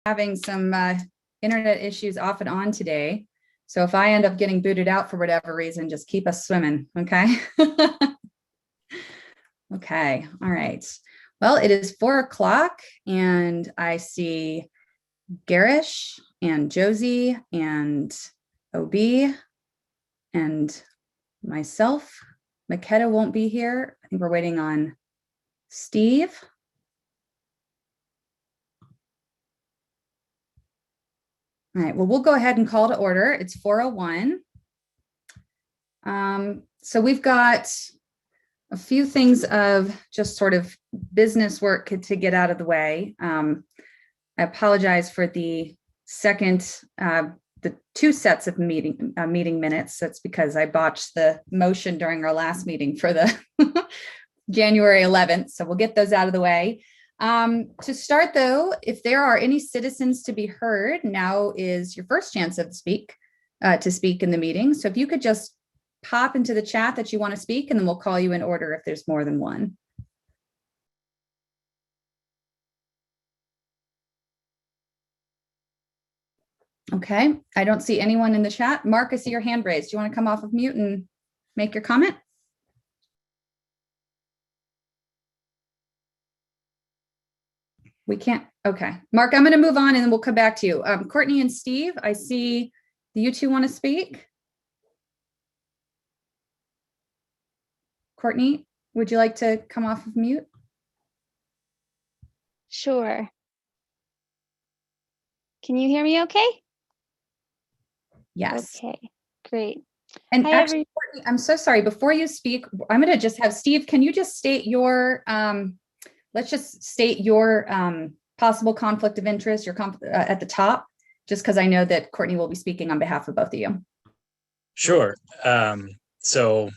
Having some internet issues off and on today. So if I end up getting booted out for whatever reason, just keep us swimming, okay? Okay, all right. Well, it is 4 o'clock and I see Garish and Josie and OB and myself. Makeda won't be here. I think we're waiting on Steve. All right, well, we'll go ahead and call to order. It's 4:01. So we've got a few things of just sort of business work to get out of the way. I apologize for the the 2 sets of meeting minutes. That's because I botched the motion during our last meeting for the January 11th. So we'll get those out of the way. To start though, if there are any citizens to be heard, now is your first chance to speak in the meeting. So if you could just pop into the chat that you want to speak, and then we'll call you in order if there's more than one. Okay, I don't see anyone in the chat. Mark, I see your hand raised. Do you want to come off of mute and make your comment? We can't. Okay, Mark, I'm going to move on and then we'll come back to you. Courtney and Steve, I see you two want to speak. Courtney, would you like to come off of mute? Sure. Can you hear me okay? Yes. Okay, great. And Hi, actually, Courtney, I'm so sorry. Before you speak, I'm going to just have Steve, can you just state your, let's just state your possible conflict of interest, your at the top, just because I know that Courtney will be speaking on behalf of both of you. Sure. So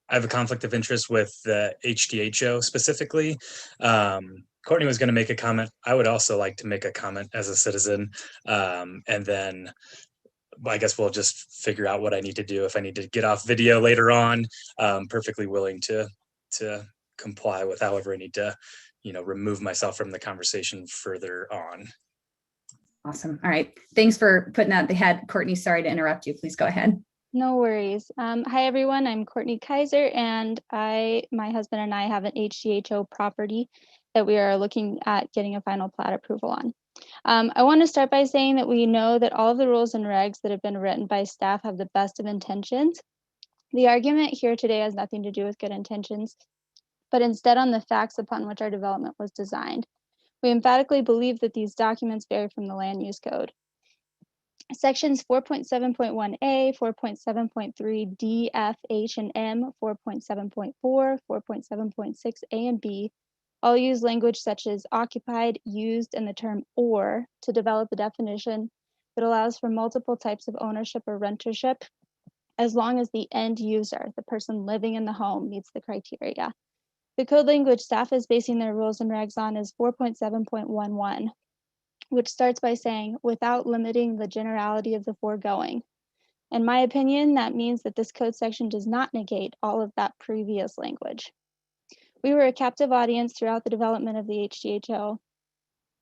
I have a conflict of interest with the HDHO specifically. Courtney was going to make a comment. I would also like to make a comment as a citizen. And then I guess we'll just figure out what I need to do. If I need to get off video later on, perfectly willing to comply with however I need to, remove myself from the conversation further on. Awesome. All right. Thanks for putting that. They had Courtney. Sorry to interrupt you. Please go ahead. No worries. Hi, everyone. I'm Courtney Kaiser, and my husband and I have an HDHO property that we are looking at getting a final plat approval on. I want to start by saying that we know that all of the rules and regs that have been written by staff have the best of intentions. The argument here today has nothing to do with good intentions, but instead on the facts upon which our development was designed. We emphatically believe that these documents vary from the land use code. Sections 4.7.1a, 4.7.3 D, F, H, and M, 4.7.4, 4.7.6 A and B all use language such as occupied, used, and the term or to develop a definition that allows for multiple types of ownership or rentership as long as the end user, the person living in the home, meets the criteria. The code language staff is basing their rules and regs on is 4.7.11. which starts by saying, without limiting the generality of the foregoing. In my opinion, that means that this code section does not negate all of that previous language. We were a captive audience throughout the development of the HDHO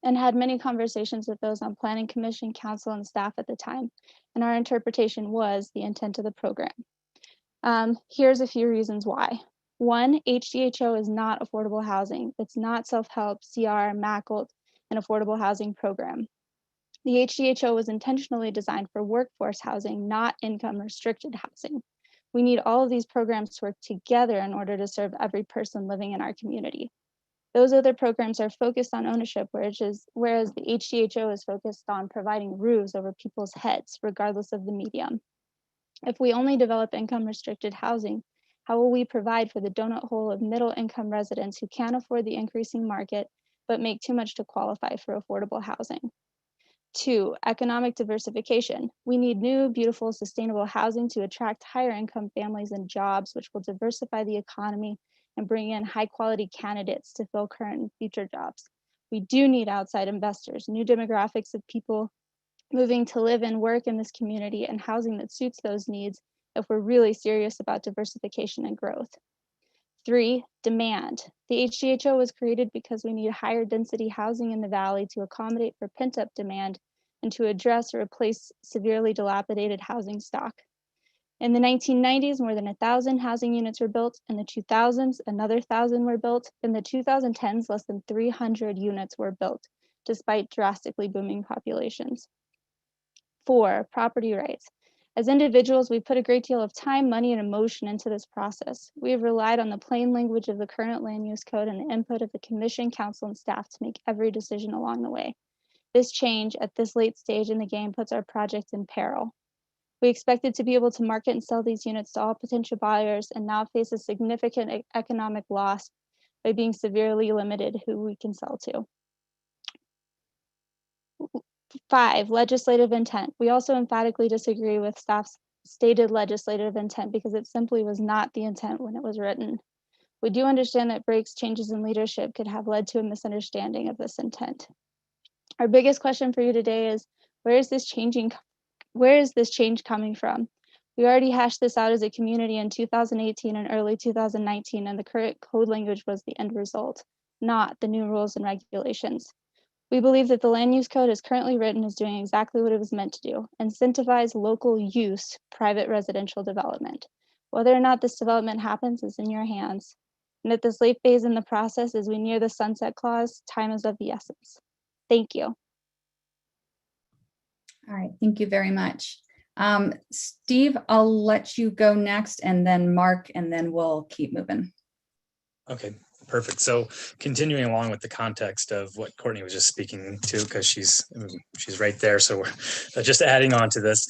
and had many conversations with those on Planning Commission, Council, and staff at the time, and our interpretation was the intent of the program. Here's a few reasons why. 1, HDHO is not affordable housing. It's not self-help, CR, MACLT, an affordable housing program. The HDHO was intentionally designed for workforce housing, not income restricted housing. We need all of these programs to work together in order to serve every person living in our community. Those other programs are focused on ownership, whereas the HDHO is focused on providing roofs over people's heads, regardless of the medium. If we only develop income restricted housing, how will we provide for the donut hole of middle income residents who can't afford the increasing market but make too much to qualify for affordable housing? 2, economic diversification. We need new, beautiful, sustainable housing to attract higher income families and jobs, which will diversify the economy and bring in high quality candidates to fill current and future jobs. We do need outside investors, new demographics of people moving to live and work in this community, and housing that suits those needs if we're really serious about diversification and growth. 3, demand. The HDHO was created because we need higher density housing in the valley to accommodate for pent-up demand and to address or replace severely dilapidated housing stock. In the 1990s, more than 1,000 housing units were built. In the 2000s, another 1,000 were built. In the 2010s, less than 300 units were built, despite drastically booming populations. 4, property rights. As individuals, we put a great deal of time, money, and emotion into this process. We have relied on the plain language of the current land use code and the input of the commission, council, and staff to make every decision along the way. This change at this late stage in the game puts our project in peril. We expected to be able to market and sell these units to all potential buyers and now face a significant economic loss by being severely limited who we can sell to. 5, legislative intent. We also emphatically disagree with staff's stated legislative intent because it simply was not the intent when it was written. We do understand that breaks, changes in leadership could have led to a misunderstanding of this intent. Our biggest question for you today is, where is this change coming from? We already hashed this out as a community in 2018 and early 2019, and the current code language was the end result, not the new rules and regulations. We believe that the land use code as currently written is doing exactly what it was meant to do, incentivize local use private residential development. Whether or not this development happens is in your hands. And at this late phase in the process, as we near the sunset clause, time is of the essence. Thank you. All right, thank you very much. Steve, I'll let you go next, and then Mark, and then we'll keep moving. Okay, perfect. So continuing along with the context of what Courtney was just speaking to, because she's right there. So we're just adding on to this.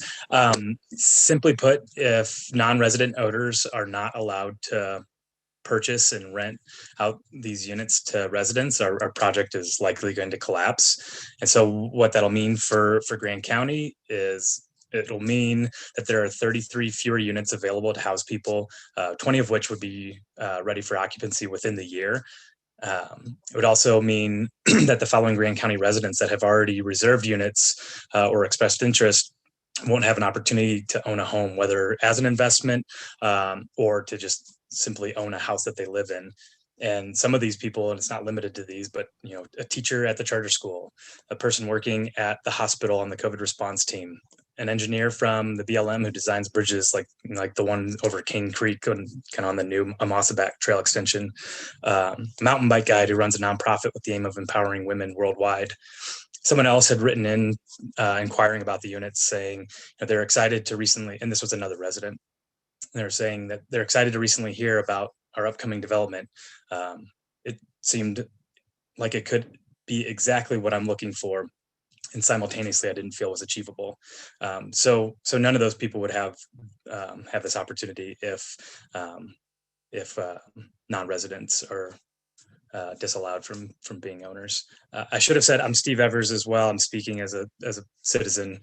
Simply put, if non-resident owners are not allowed to purchase and rent out these units to residents, our project is likely going to collapse. And so what that'll mean for Grand County is it'll mean that there are 33 fewer units available to house people, 20 of which would be ready for occupancy within the year. It would also mean that the following Grand County residents that have already reserved units or expressed interest won't have an opportunity to own a home, whether as an investment or to just simply own a house that they live in. And some of these people, and it's not limited to these, but a teacher at the charter school, a person working at the hospital on the COVID response team, an engineer from the BLM who designs bridges like the one over Cane Creek and kind of on the new Amosaback Trail extension, mountain bike guide who runs a nonprofit with the aim of empowering women worldwide. Someone else had written in inquiring about the units, saying they're excited to recently, and this was another resident, they're saying that they're excited to recently hear about our upcoming development. It seemed like it could be exactly what I'm looking for, and simultaneously I didn't feel was achievable. So none of those people would have this opportunity if non-residents are disallowed from being owners. I should have said I'm Steve Evers as well. I'm speaking as a citizen.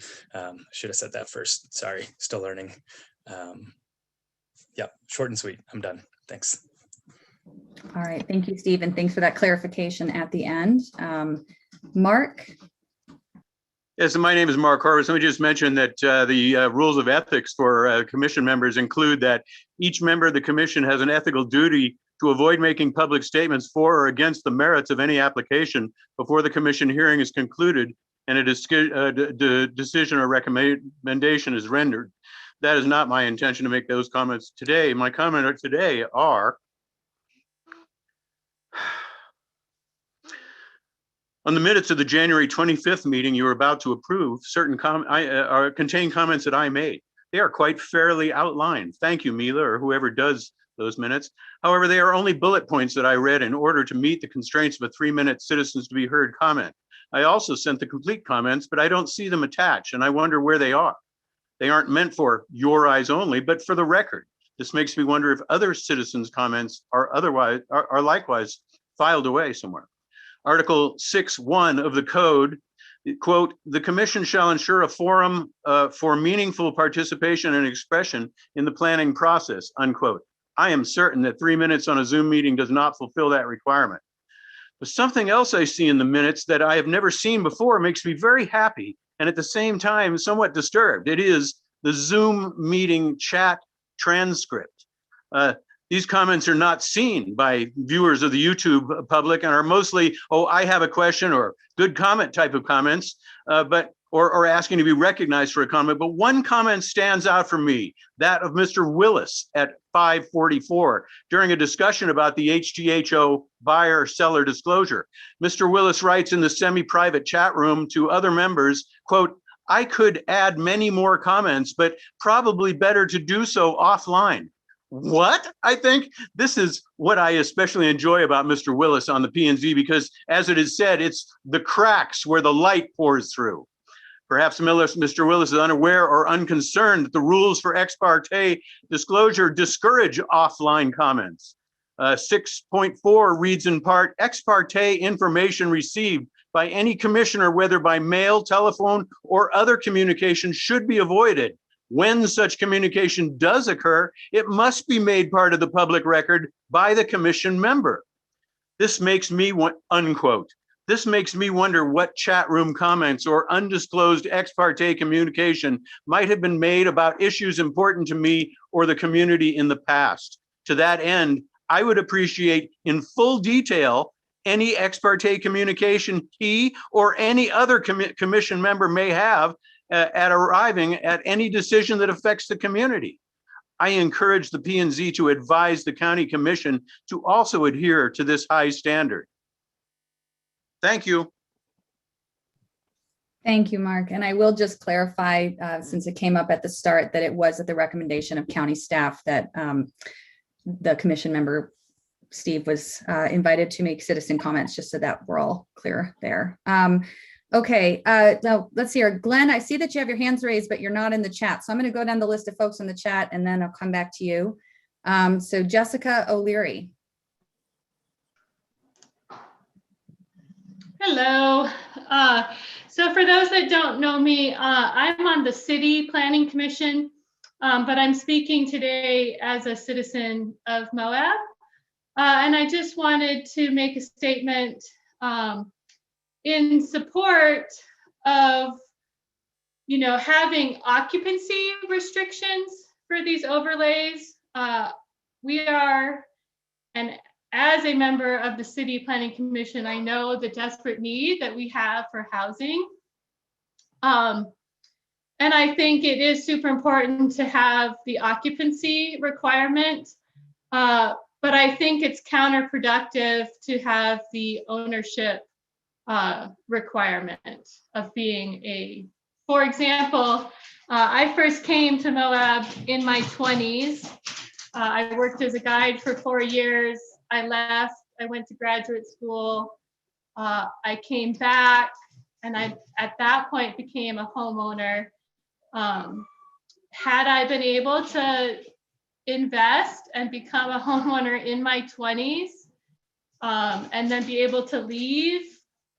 Should have said that first. Sorry, still learning. Yeah, short and sweet. I'm done. Thanks. All right, thank you, Steve, and thanks for that clarification at the end. Mark? Yes, my name is Mark Horowitz. Let me just mention that the rules of ethics for commission members include that each member of the commission has an ethical duty to avoid making public statements for or against the merits of any application before the commission hearing is concluded and a decision or recommendation is rendered. That is not my intention to make those comments today. My comments today are on the minutes of the January 25th meeting you are about to approve. Certain contain comments that I made. They are quite fairly outlined. Thank you, Mila, or whoever does those minutes. However, they are only bullet points that I read in order to meet the constraints of a 3-minute citizens to be heard comment. I also sent the complete comments, but I don't see them attached, and I wonder where they are. They aren't meant for your eyes only, but for the record. This makes me wonder if other citizens' comments are likewise filed away somewhere. Article 6.1 of the code, quote, the commission shall ensure a forum for meaningful participation and expression in the planning process, unquote. I am certain that 3 minutes on a Zoom meeting does not fulfill that requirement. But something else I see in the minutes that I have never seen before makes me very happy and at the same time somewhat disturbed. It is the Zoom meeting chat transcript. These comments are not seen by viewers of the YouTube public and are mostly, oh, I have a question or good comment type of comments, or asking to be recognized for a comment. But one comment stands out for me, that of Mr. Willis at 5:44 during a discussion about the HGHO buyer-seller disclosure. Mr. Willis writes in the semi-private chat room to other members, quote, "I could add many more comments, but probably better to do so offline." What? I think this is what I especially enjoy about Mr. Willis on the P&Z, because as it is said, it's the cracks where the light pours through. Perhaps Mr. Willis is unaware or unconcerned that the rules for ex parte disclosure discourage offline comments. 6.4 reads in part, ex parte information received by any commissioner, whether by mail, telephone, or other communication, should be avoided. When such communication does occur, it must be made part of the public record by the commission member. This makes me, unquote. This makes me wonder what chat room comments or undisclosed ex parte communication might have been made about issues important to me or the community in the past. To that end, I would appreciate in full detail any ex parte communication he or any other commission member may have at arriving at any decision that affects the community. I encourage the P&Z to advise the county commission to also adhere to this high standard. Thank you. Thank you, Mark. And I will just clarify, since it came up at the start, that it was at the recommendation of county staff that the commission member, Steve, was invited to make citizen comments, just so that we're all clear there. Okay, now let's see here. Glenn, I see that you have your hands raised, but you're not in the chat. So I'm going to go down the list of folks in the chat and then I'll come back to you. So Jessica O'Leary. Hello. So for those that don't know me, I'm on the City Planning Commission, but I'm speaking today as a citizen of Moab. And I just wanted to make a statement in support of, having occupancy restrictions for these overlays. We are, and as a member of the City Planning Commission, I know the desperate need that we have for housing. And I think it is super important to have the occupancy requirement, but I think it's counterproductive to have the ownership requirement of being for example, I first came to Moab in my 20s. I worked as a guide for 4 years. I left, I went to graduate school. I came back and I, at that point, became a homeowner. Had I been able to invest and become a homeowner in my 20s, and then be able to leave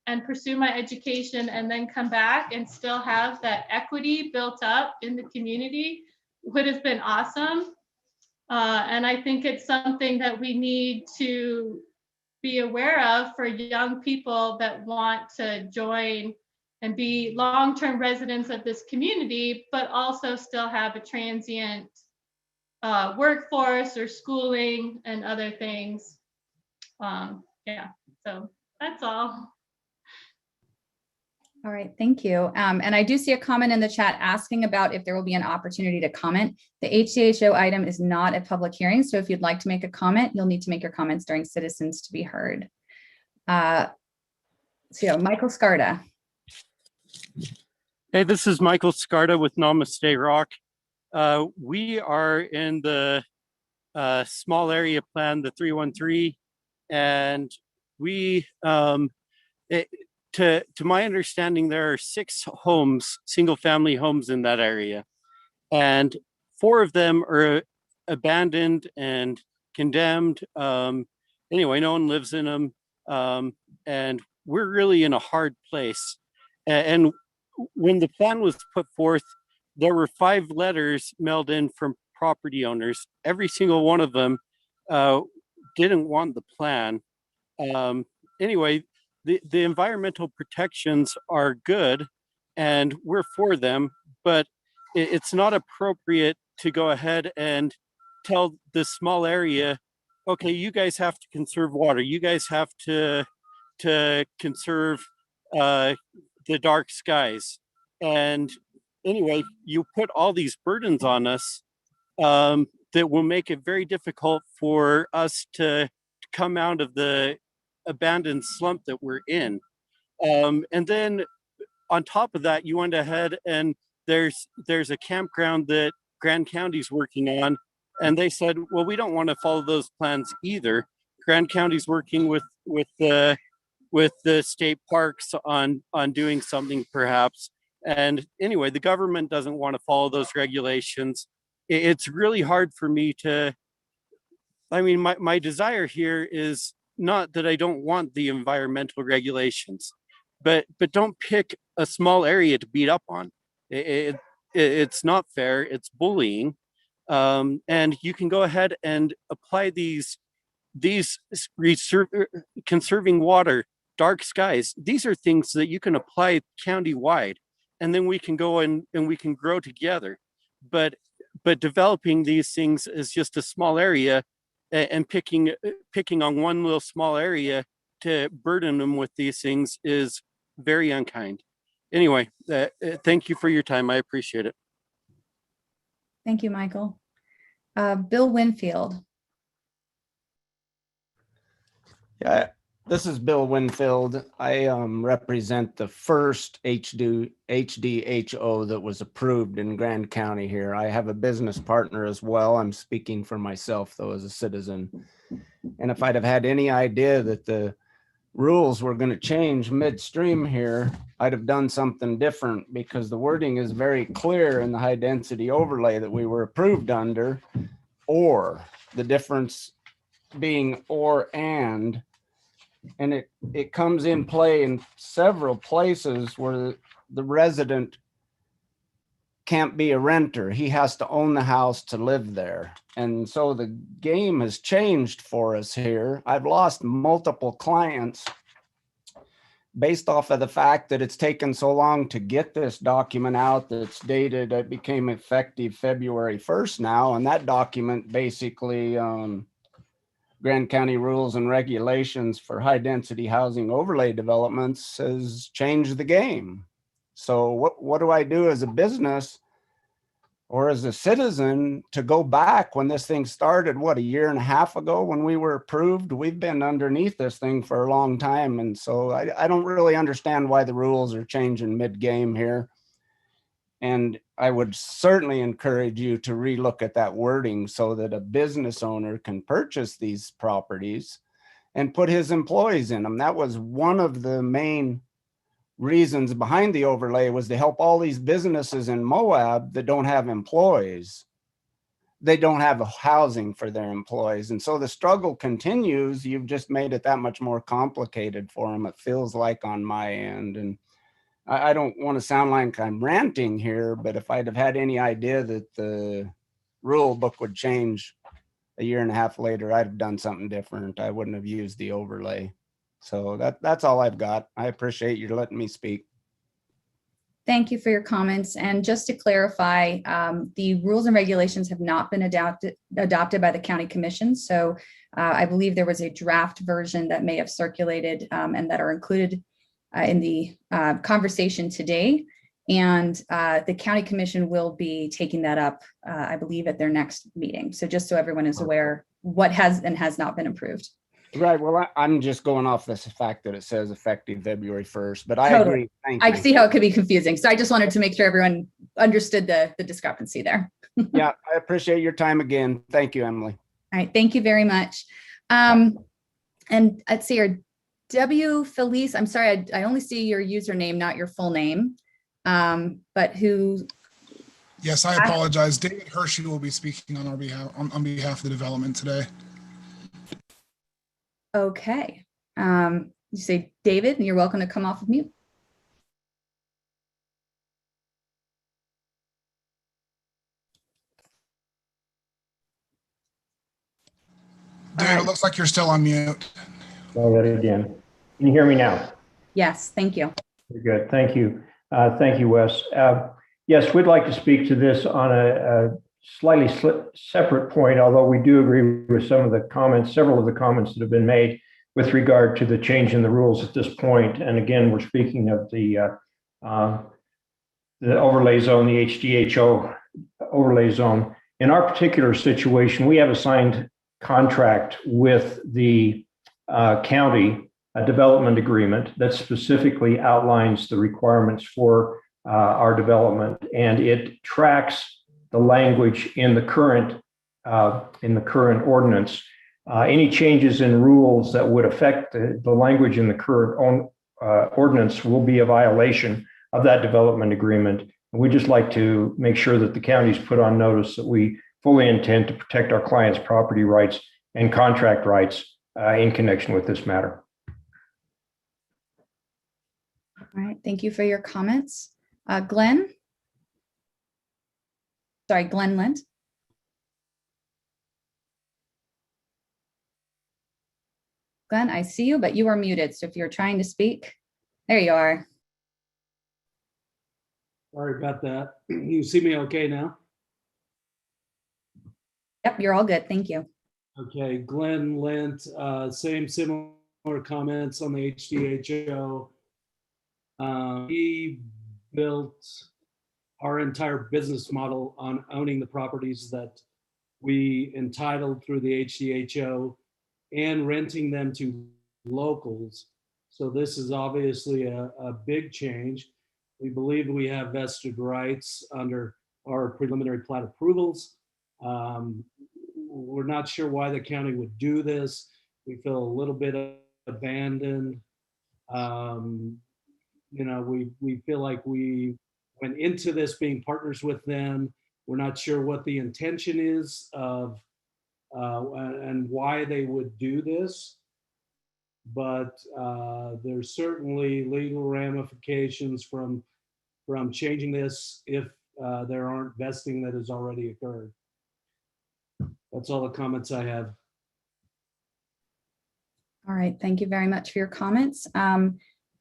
and pursue my education and then come back and still have that equity built up in the community, would have been awesome. And I think it's something that we need to be aware of for young people that want to join and be long-term residents of this community, but also still have a transient workforce or schooling and other things. Yeah, so that's all. All right, thank you. And I do see a comment in the chat asking about if there will be an opportunity to comment. The HCHO item is not a public hearing, so if you'd like to make a comment, you'll need to make your comments during citizens to be heard. So Michael Scarda. Hey, this is Michael Scarda with Namaste Rock. We are in the small area plan, the 313, and we, to my understanding, there are 6 homes, single family homes in that area, and 4 of them are abandoned and condemned. Anyway, no one lives in them, and we're really in a hard place. And when the plan was put forth, there were 5 letters mailed in from property owners. Every single one of them didn't want the plan. Anyway, the environmental protections are good and we're for them, but it's not appropriate to go ahead and tell this small area, okay, you guys have to conserve water. You guys have to conserve the dark skies. And anyway, you put all these burdens on us that will make it very difficult for us to come out of the abandoned slump that we're in. And then on top of that, you went ahead and there's a campground that Grand County's working on, and they said, well, we don't want to follow those plans either. Grand County's working with the state parks on doing something perhaps. And anyway, the government doesn't want to follow those regulations. It's really hard for me to, I mean, my desire here is not that I don't want the environmental regulations, but don't pick a small area to beat up on. It's not fair. It's bullying. And you can go ahead and apply these conserving water, dark skies. These are things that you can apply county-wide, and then we can go and we can grow together. But developing these things is just a small area, and picking on one little small area to burden them with these things is very unkind. Anyway, thank you for your time. I appreciate it. Thank you, Michael. Bill Winfield. Yeah, this is Bill Winfield. I represent the first HDHO that was approved in Grand County here. I have a business partner as well. I'm speaking for myself, though, as a citizen. And if I'd have had any idea that the rules were going to change midstream here, I'd have done something different, because the wording is very clear in the high density overlay that we were approved under, or the difference being or and it comes in play in several places where the resident can't be a renter. He has to own the house to live there. And so the game has changed for us here. I've lost multiple clients based off of the fact that it's taken so long to get this document out that's dated, it became effective February 1st now. And that document basically, Grand County rules and regulations for high density housing overlay developments has changed the game. So what do I do as a business or as a citizen to go back when this thing started, what, a year and a half ago when we were approved? We've been underneath this thing for a long time. And so I don't really understand why the rules are changing mid-game here. And I would certainly encourage you to relook at that wording so that a business owner can purchase these properties and put his employees in them. That was one of the main reasons behind the overlay, was to help all these businesses in Moab that don't have employees. They don't have housing for their employees. And so the struggle continues. You've just made it that much more complicated for them, it feels like, on my end. And I don't want to sound like I'm ranting here, but if I'd have had any idea that the rule book would change a year and a half later, I'd have done something different. I wouldn't have used the overlay. So that's all I've got. I appreciate you letting me speak. Thank you for your comments. And just to clarify, the rules and regulations have not been adopted by the county commission. So I believe there was a draft version that may have circulated and that are included in the conversation today. And the county commission will be taking that up, I believe, at their next meeting. So just so everyone is aware what has and has not been approved. Right. Well, I'm just going off this fact that it says effective February 1st, but I Totally agree. Thank you. I see how it could be confusing. So I just wanted to make sure everyone understood the discrepancy there. Yeah, I appreciate your time again. Thank you, Emily. All right. Thank you very much. And let's see here. W. Felice, I'm sorry, I only see your username, not your full name. But who? Yes, I apologize. David Hershey will be speaking on our behalf, on behalf of the development today. Okay. You say David, and you're welcome to come off of mute. David, it looks like you're still on mute. Try that again. Can you hear me now? Yes, thank you. Very good. Thank you. Thank you, Wes. Yes, we'd like to speak to this on a slightly separate point, although we do agree with some of the comments, several of the comments that have been made with regard to the change in the rules at this point. And again, we're speaking of the overlay zone, the HDHO overlay zone. In our particular situation, we have a signed contract with the county, a development agreement that specifically outlines the requirements for our development, and it tracks the language in the current ordinance. Any changes in rules that would affect the language in the current ordinance will be a violation of that development agreement. And we'd just like to make sure that the county's put on notice that we fully intend to protect our clients' property rights and contract rights in connection with this matter. All right, thank you for your comments. Glenn? Sorry, Glenn Lind. Glenn, I see you, but you are muted. So if you're trying to speak, there you are. Sorry about that. You see me okay now? Yep, you're all good. Thank you. Okay, Glenn Lent, similar comments on the HDHO. We built our entire business model on owning the properties that we entitled through the HDHO and renting them to locals. So this is obviously a big change. We believe we have vested rights under our preliminary plat approvals. We're not sure why the county would do this. We feel a little bit abandoned. You know, we feel like we went into this being partners with them. We're not sure what the intention is of and why they would do this. But there's certainly legal ramifications from changing this if there aren't vesting that has already occurred. That's all the comments I have. All right, thank you very much for your comments.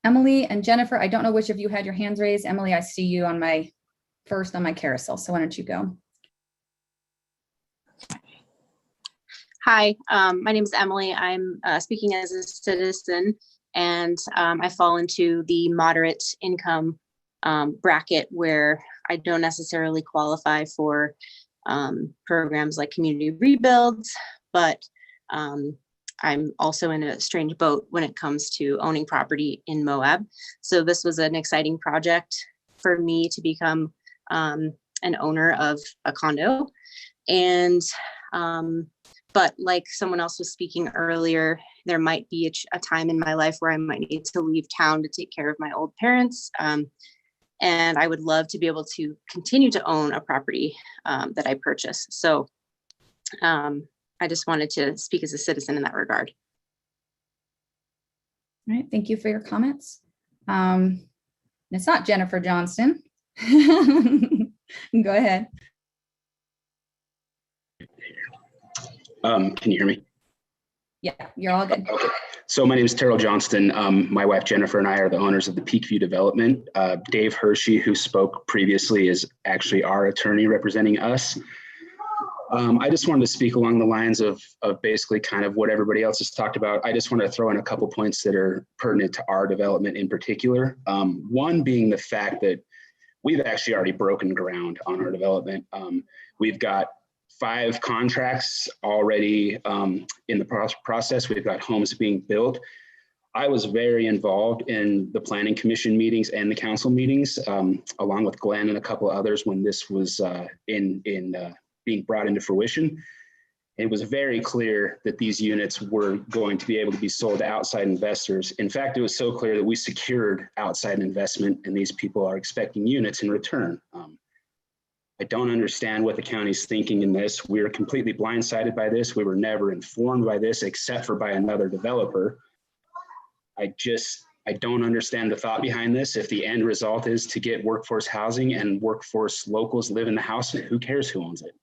Emily and Jennifer, I don't know which of you had your hands raised. Emily, I see you on my carousel, so why don't you go? Hi, my name is Emily. I'm speaking as a citizen, and I fall into the moderate income bracket where I don't necessarily qualify for programs like community rebuilds, but I'm also in a strange boat when it comes to owning property in Moab. So this was an exciting project for me to become an owner of a condo. And but like someone else was speaking earlier, there might be a time in my life where I might need to leave town to take care of my old parents. And I would love to be able to continue to own a property that I purchase. So I just wanted to speak as a citizen in that regard. All right, thank you for your comments. It's not Jennifer Johnston. Go ahead. Can you hear me? Yeah, you're all good. Okay. So my name is Terrell Johnston. My wife Jennifer and I are the owners of the Peakview development. Dave Hershey, who spoke previously, is actually our attorney representing us. I just wanted to speak along the lines of basically kind of what everybody else has talked about. I just want to throw in a couple points that are pertinent to our development in particular. One being the fact that we've actually already broken ground on our development. We've got 5 contracts already in the process. We've got homes being built. I was very involved in the planning commission meetings and the council meetings, along with Glenn and a couple others when this was being brought into fruition. It was very clear that these units were going to be able to be sold to outside investors. In fact, it was so clear that we secured outside investment and these people are expecting units in return. I don't understand what the county's thinking in this. We were completely blindsided by this. We were never informed by this except for by another developer. I don't understand the thought behind this. If the end result is to get workforce housing and workforce locals live in the house, who cares who owns it?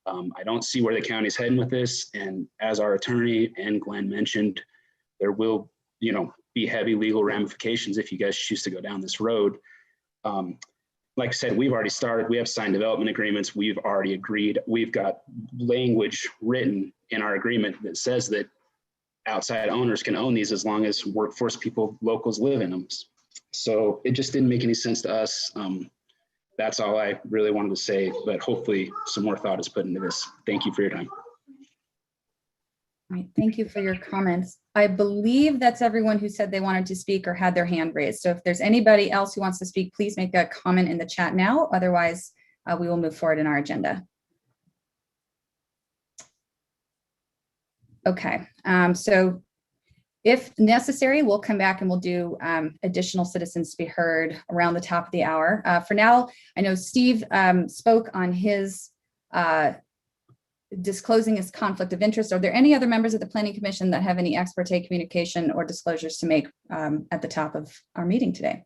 I don't see where the county's heading with this. And as our attorney and Glenn mentioned, there will, be heavy legal ramifications if you guys choose to go down this road. like I said, we've already started. We have signed development agreements. We've already agreed. We've got language written in our agreement that says that outside owners can own these as long as workforce people, locals live in them. So it just didn't make any sense to us. That's all I really wanted to say, but hopefully some more thought is put into this. Thank you for your time. All right, thank you for your comments. I believe that's everyone who said they wanted to speak or had their hand raised. So if there's anybody else who wants to speak, please make a comment in the chat now. Otherwise, we will move forward in our agenda. Okay, so if necessary, we'll come back and we'll do additional citizens to be heard around the top of the hour. For now, I know Steve spoke on his disclosing his conflict of interest. Are there any other members of the Planning Commission that have any ex parte communication or disclosures to make at the top of our meeting today?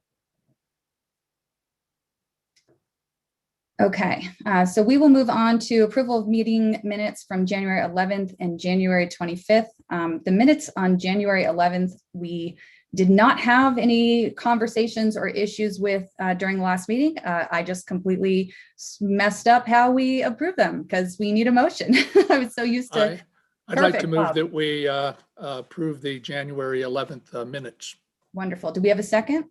Okay, so we will move on to approval of meeting minutes from January 11th and January 25th. The minutes on January 11th, we did not have any conversations or issues with during the last meeting. I just completely messed up how we approve them because we need a motion. I was so used to. I'd like to move that we approve the January 11th minutes. Wonderful. Do we have a second?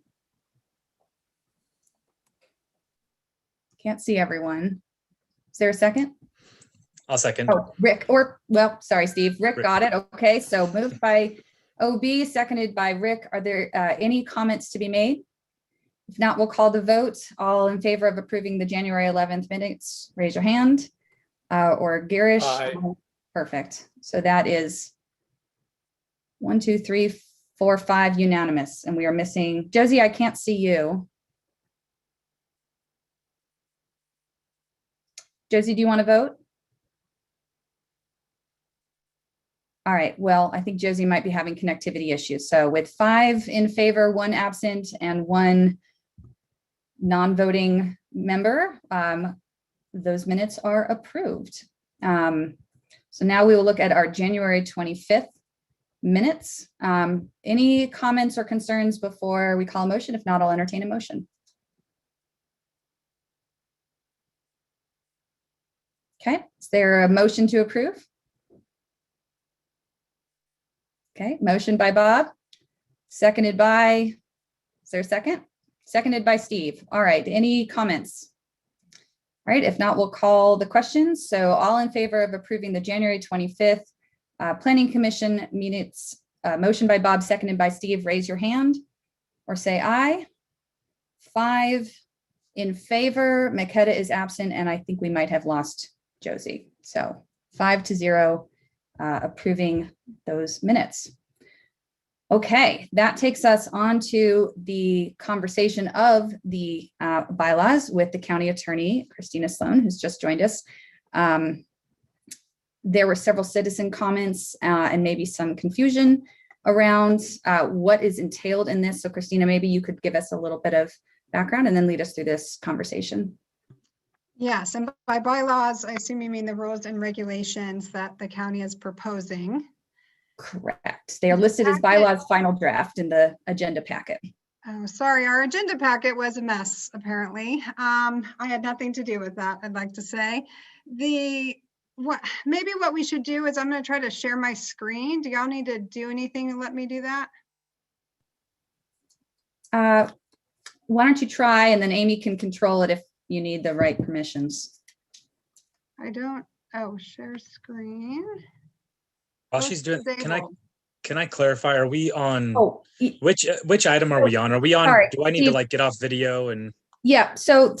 Can't see everyone. Is there a second? I'll second. Oh, Rick, well, sorry, Steve. Rick got it. Okay, so moved by OB, seconded by Rick. Are there any comments to be made? If not, we'll call the vote. All in favor of approving the January 11th minutes, raise your hand. Or Garish. Aye. Perfect. So that is 1, 2, 3, 4, 5 unanimous. And we are missing, Josie, I can't see you. Josie, do you want to vote? All right, well, I think Josie might be having connectivity issues. So with 5 in favor, 1 absent, and 1 non-voting member, those minutes are approved. So now we will look at our January 25th minutes. Any comments or concerns before we call a motion? If not, I'll entertain a motion. Okay, is there a motion to approve? Okay, motion by Bob, seconded by, is there a second? Seconded by Steve. All right, any comments? All right, if not, we'll call the questions. So all in favor of approving the January 25th Planning Commission minutes, motion by Bob, seconded by Steve, raise your hand or say aye. 5 in favor, Makeda is absent, and I think we might have lost Josie. So 5-0 approving those minutes. Okay, that takes us on to the conversation of the bylaws with the county attorney, Christina Sloan, who's just joined us. There were several citizen comments and maybe some confusion around what is entailed in this. So Christina, maybe you could give us a little bit of background and then lead us through this conversation. Yes, and by bylaws, I assume you mean the rules and regulations that the county is proposing. Correct. They are listed as bylaws final draft in the agenda packet. Oh, sorry, our agenda packet was a mess, apparently. I had nothing to do with that, I'd like to say. Maybe what we should do is I'm going to try to share my screen. Do y'all need to do anything to let me do that? Why don't you try, and then Amy can control it if you need the right permissions. Share screen. While she's doing, can I clarify? Are we on which item are we on? Are we on? Sorry, do I need to like get off video and? Yeah. So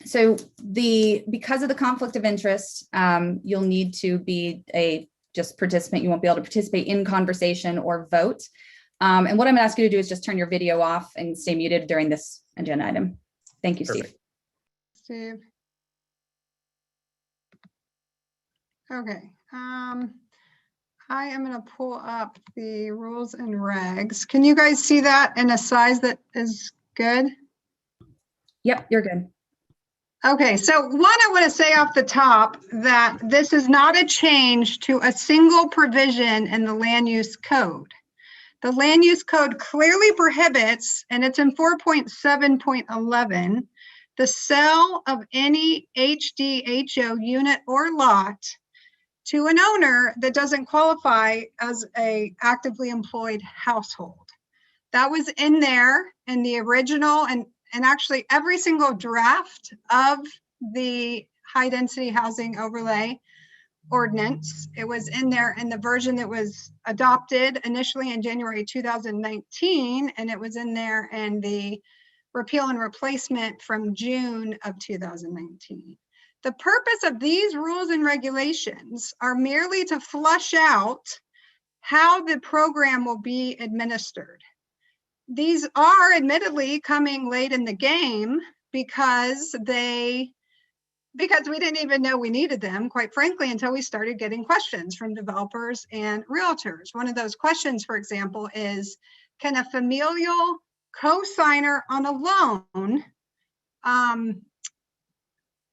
because of the conflict of interest, you'll need to be a just participant. You won't be able to participate in conversation or vote. And what I'm going to ask you to do is just turn your video off and stay muted during this agenda item. Thank you, Steve. Steve. Okay. I am going to pull up the rules and regs. Can you guys see that in a size that is good? Yep, you're good. Okay, so one, I want to say off the top that this is not a change to a single provision in the land use code. The land use code clearly prohibits, and it's in 4.7.11, the sale of any HDHO unit or lot to an owner that doesn't qualify as a actively employed household. That was in there in the original and actually every single draft of the high density housing overlay ordinance. It was in there in the version that was adopted initially in January 2019, and it was in there in the repeal and replacement from June of 2019. The purpose of these rules and regulations are merely to flush out how the program will be administered. These are admittedly coming late in the game because we didn't even know we needed them, quite frankly, until we started getting questions from developers and realtors. One of those questions, for example, is, can a familial co-signer on a loan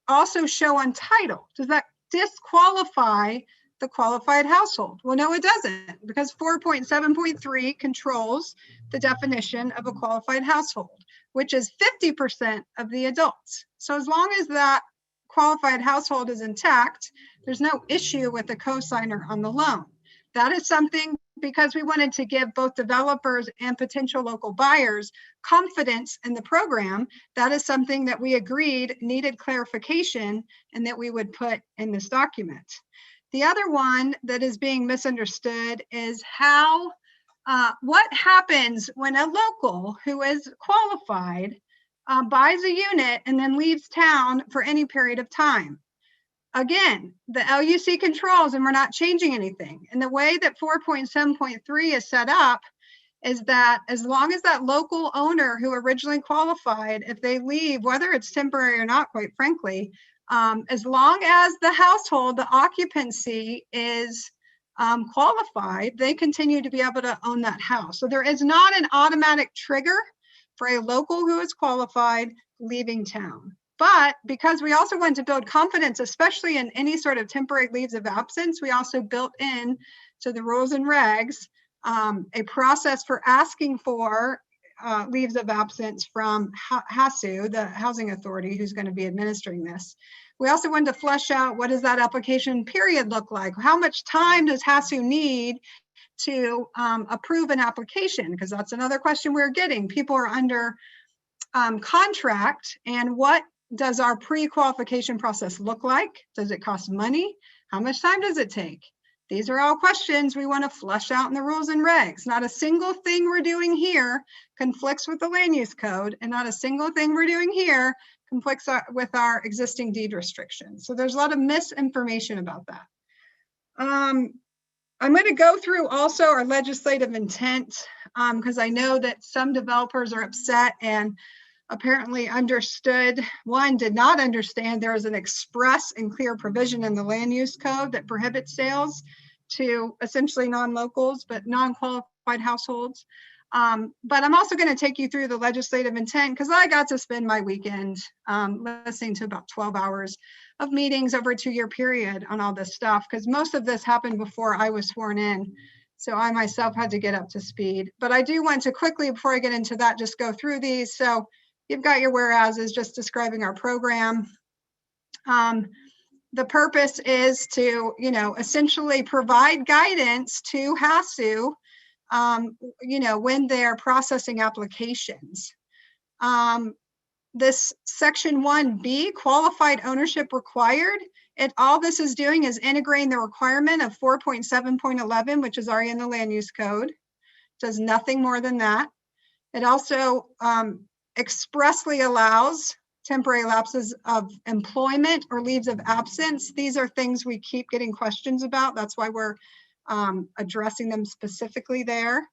also show untitled? Does that disqualify the qualified household? Well, no, it doesn't, because 4.7.3 controls the definition of a qualified household, which is 50% of the adults. So as long as that qualified household is intact, there's no issue with the co-signer on the loan. That is something, because we wanted to give both developers and potential local buyers confidence in the program, that is something that we agreed needed clarification and that we would put in this document. The other one that is being misunderstood is how, what happens when a local who is qualified buys a unit and then leaves town for any period of time. Again, the LUC controls, and we're not changing anything. And the way that 4.7.3 is set up is that as long as that local owner who originally qualified, if they leave, whether it's temporary or not, quite frankly, as long as the household, the occupancy is qualified, they continue to be able to own that house. So there is not an automatic trigger for a local who is qualified leaving town. But because we also want to build confidence, especially in any sort of temporary leaves of absence, we also built in to the rules and regs a process for asking for leaves of absence from HASU, the housing authority who's going to be administering this. We also wanted to flesh out, what does that application period look like? How much time does HASU need to approve an application? Because that's another question we're getting. People are under contract, and what does our pre-qualification process look like? Does it cost money? How much time does it take? These are all questions we want to flesh out in the rules and regs. Not a single thing we're doing here conflicts with the land use code, and not a single thing we're doing here conflicts with our existing deed restrictions. So there's a lot of misinformation about that. I'm going to go through also our legislative intent because I know that some developers are upset and apparently understood, one, did not understand there is an express and clear provision in the land use code that prohibits sales to essentially non-locals, but non-qualified households. But I'm also going to take you through the legislative intent because I got to spend my weekend listening to about 12 hours of meetings over a 2-year period on all this stuff, because most of this happened before I was sworn in. So I myself had to get up to speed. But I do want to quickly, before I get into that, just go through these. So you've got your whereases just describing our program. The purpose is to, essentially provide guidance to HASU, when they're processing applications. This section 1B, qualified ownership required, all this is doing is integrating the requirement of 4.7.11, which is already in the land use code. Does nothing more than that. It also expressly allows temporary lapses of employment or leaves of absence. These are things we keep getting questions about. That's why we're addressing them specifically there.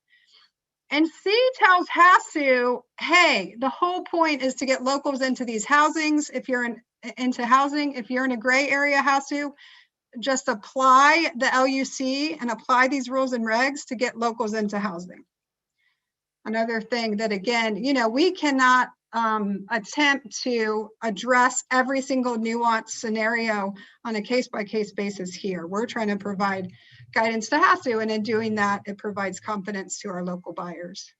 And C tells HASU, hey, the whole point is to get locals into these housings. If you're into housing, if you're in a gray area, HASU, just apply the LUC and apply these rules and regs to get locals into housing. Another thing that, again, we cannot attempt to address every single nuanced scenario on a case-by-case basis here. We're trying to provide guidance to HASU. And in doing that, it provides confidence to our local buyers.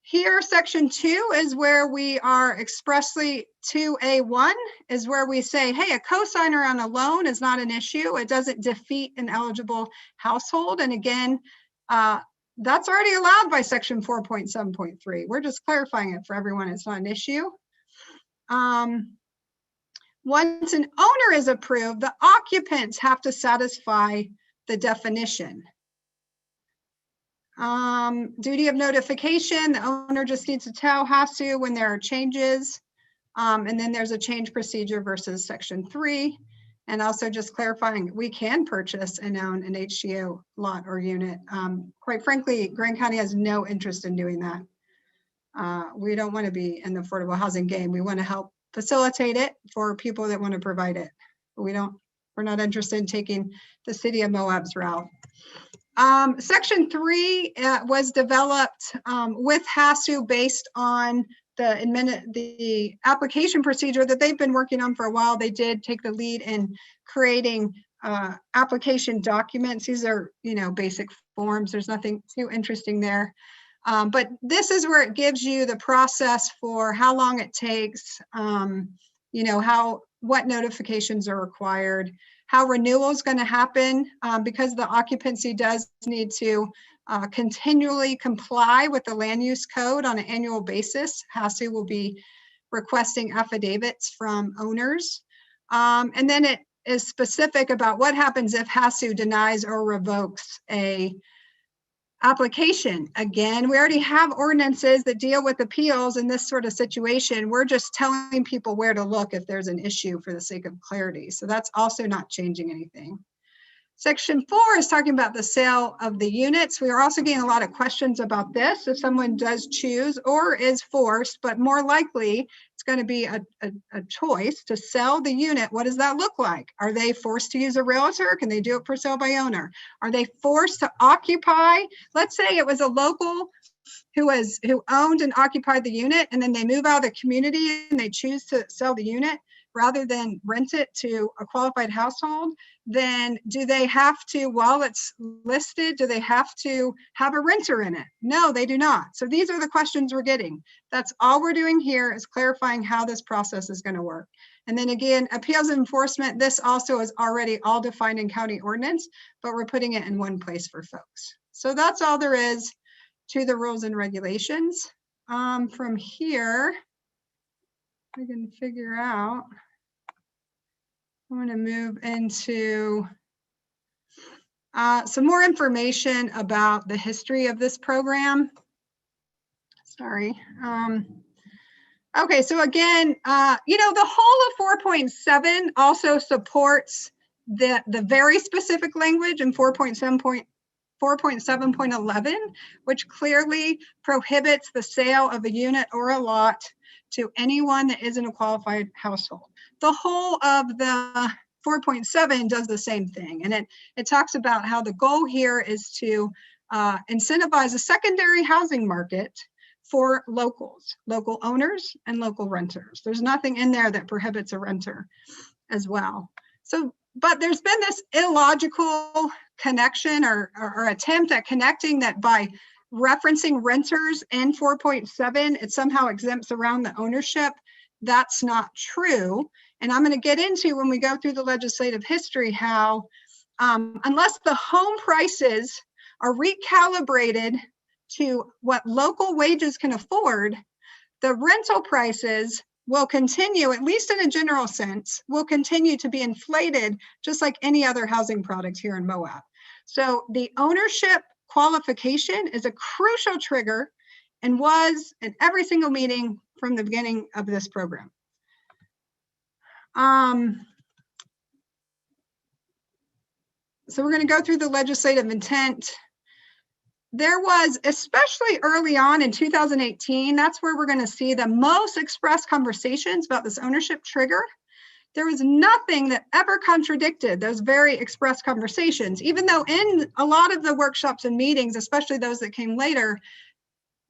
Here, section 2 is where we are expressly 2A1 is where we say, hey, a cosigner on a loan is not an issue. It doesn't defeat an eligible household. And again, that's already allowed by section 4.7.3. We're just clarifying it for everyone. It's not an issue. Once an owner is approved, the occupants have to satisfy the definition. Duty of notification, the owner just needs to tell HASU when there are changes. And then there's a change procedure versus section 3. And also just clarifying, we can purchase and own an HGO lot or unit. Quite frankly, Grand County has no interest in doing that. We don't want to be in the affordable housing game. We want to help facilitate it for people that want to provide it. We're not interested in taking the city of Moab's route. Section 3 was developed with HASU based on the application procedure that they've been working on for a while. They did take the lead in creating application documents. These are, basic forms. There's nothing too interesting there. But this is where it gives you the process for how long it takes, what notifications are required, how renewal is going to happen, because the occupancy does need to continually comply with the land use code on an annual basis. HASU will be requesting affidavits from owners. And then it is specific about what happens if HASU denies or revokes a application. Again, we already have ordinances that deal with appeals in this sort of situation. We're just telling people where to look if there's an issue for the sake of clarity. So that's also not changing anything. Section 4 is talking about the sale of the units. We are also getting a lot of questions about this. If someone does choose or is forced, but more likely it's going to be a choice to sell the unit, what does that look like? Are they forced to use a realtor? Can they do it for sale by owner? Are they forced to occupy? Let's say it was a local who owned and occupied the unit, and then they move out of the community and they choose to sell the unit rather than rent it to a qualified household. Then do they have to, while it's listed, do they have to have a renter in it? No, they do not. So these are the questions we're getting. That's all we're doing here is clarifying how this process is going to work. And then again, appeals and enforcement, this also is already all defined in county ordinance, but we're putting it in one place for folks. So that's all there is to the rules and regulations. From here, I can figure out, I'm going to move into some more information about the history of this program. Sorry. Okay, so again, the whole of 4.7 also supports the very specific language in 4.7.11, which clearly prohibits the sale of a unit or a lot to anyone that isn't a qualified household. The whole of the 4.7 does the same thing. And it talks about how the goal here is to incentivize a secondary housing market for local owners and local renters. There's nothing in there that prohibits a renter as well. So, but there's been this illogical connection or attempt at connecting that by referencing renters in 4.7, it somehow exempts around the ownership. That's not true. And I'm going to get into when we go through the legislative history how unless the home prices are recalibrated to what local wages can afford, the rental prices will continue, at least in a general sense, will continue to be inflated just like any other housing product here in Moab. So the ownership qualification is a crucial trigger and was in every single meeting from the beginning of this program. So we're going to go through the legislative intent. There was, especially early on in 2018, that's where we're going to see the most expressed conversations about this ownership trigger. There was nothing that ever contradicted those very expressed conversations, even though in a lot of the workshops and meetings, especially those that came later,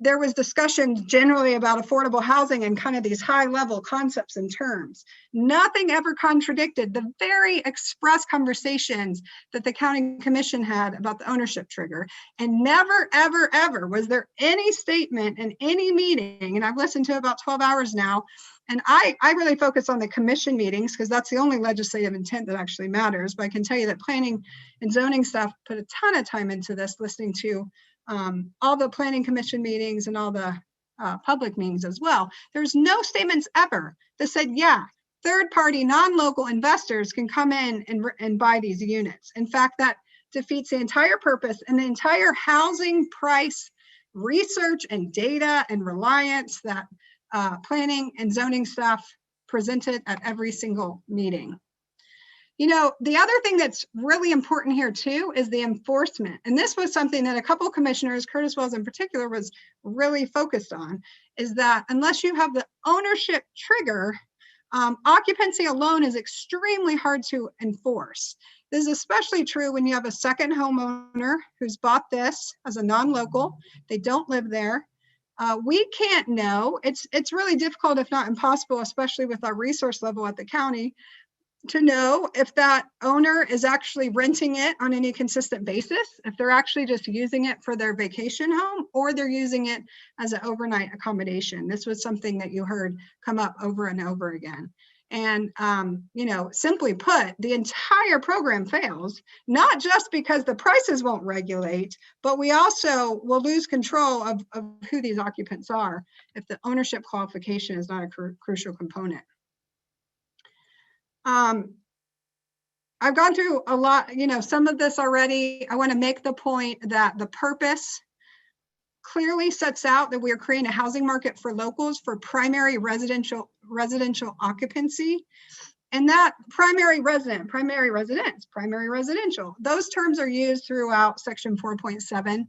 there was discussion generally about affordable housing and kind of these high level concepts and terms. Nothing ever contradicted the very express conversations that the county commission had about the ownership trigger. And never, ever, ever was there any statement in any meeting, and I've listened to about 12 hours now, and I really focus on the commission meetings because that's the only legislative intent that actually matters. But I can tell you that planning and zoning staff put a ton of time into this, listening to all the planning commission meetings and all the public meetings as well. There's no statements ever that said, yeah, third-party non-local investors can come in and buy these units. In fact, that defeats the entire purpose and the entire housing price research and data and reliance that planning and zoning staff presented at every single meeting. You know, the other thing that's really important here too is the enforcement. And this was something that a couple of commissioners, Curtis Wells in particular, was really focused on, is that unless you have the ownership trigger, occupancy alone is extremely hard to enforce. This is especially true when you have a second homeowner who's bought this as a non-local, they don't live there. We can't know, it's really difficult, if not impossible, especially with our resource level at the county, to know if that owner is actually renting it on any consistent basis, if they're actually just using it for their vacation home or they're using it as an overnight accommodation. This was something that you heard come up over and over again. And, you know, simply put, the entire program fails, not just because the prices won't regulate, but we also will lose control of who these occupants are if the ownership qualification is not a crucial component. I've gone through a lot, you know, some of this already. I want to make the point that the purpose clearly sets out that we are creating a housing market for locals for primary residential occupancy. And that primary resident, primary residence, primary residential, those terms are used throughout section 4.7.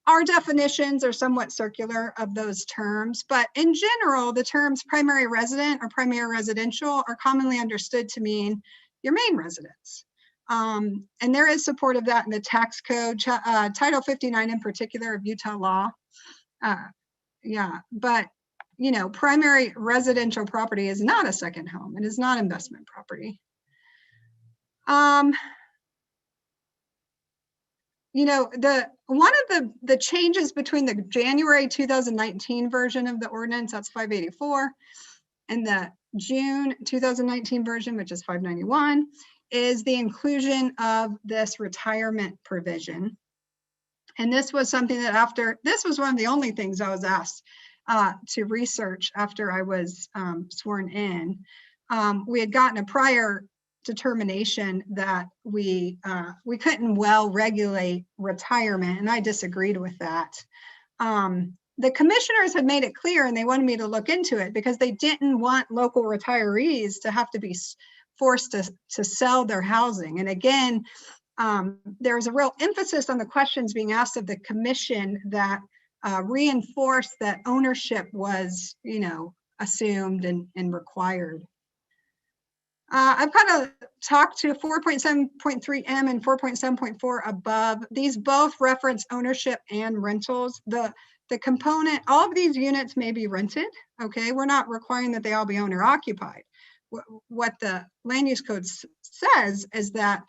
Our definitions are somewhat circular of those terms, but in general, the terms primary resident or primary residential are commonly understood to mean your main residence. And there is support of that in the tax code, Title 59 in particular of Utah law. Yeah, but you know, primary residential property is not a second home. It is not investment property. You know, one of the changes between the January 2019 version of the ordinance, that's 584, and the June 2019 version, which is 591, is the inclusion of this retirement provision. And this was something that this was one of the only things I was asked to research after I was sworn in. We had gotten a prior determination that we couldn't well regulate retirement, and I disagreed with that. The commissioners had made it clear, and they wanted me to look into it because they didn't want local retirees to have to be forced to sell their housing. And again, there's a real emphasis on the questions being asked of the commission that reinforced that ownership was, you know, assumed and required. I've kind of talked to 4.7.3M and 4.7.4 above. These both reference ownership and rentals. The component, all of these units may be rented, okay? We're not requiring that they all be owner occupied. What the land use code says is that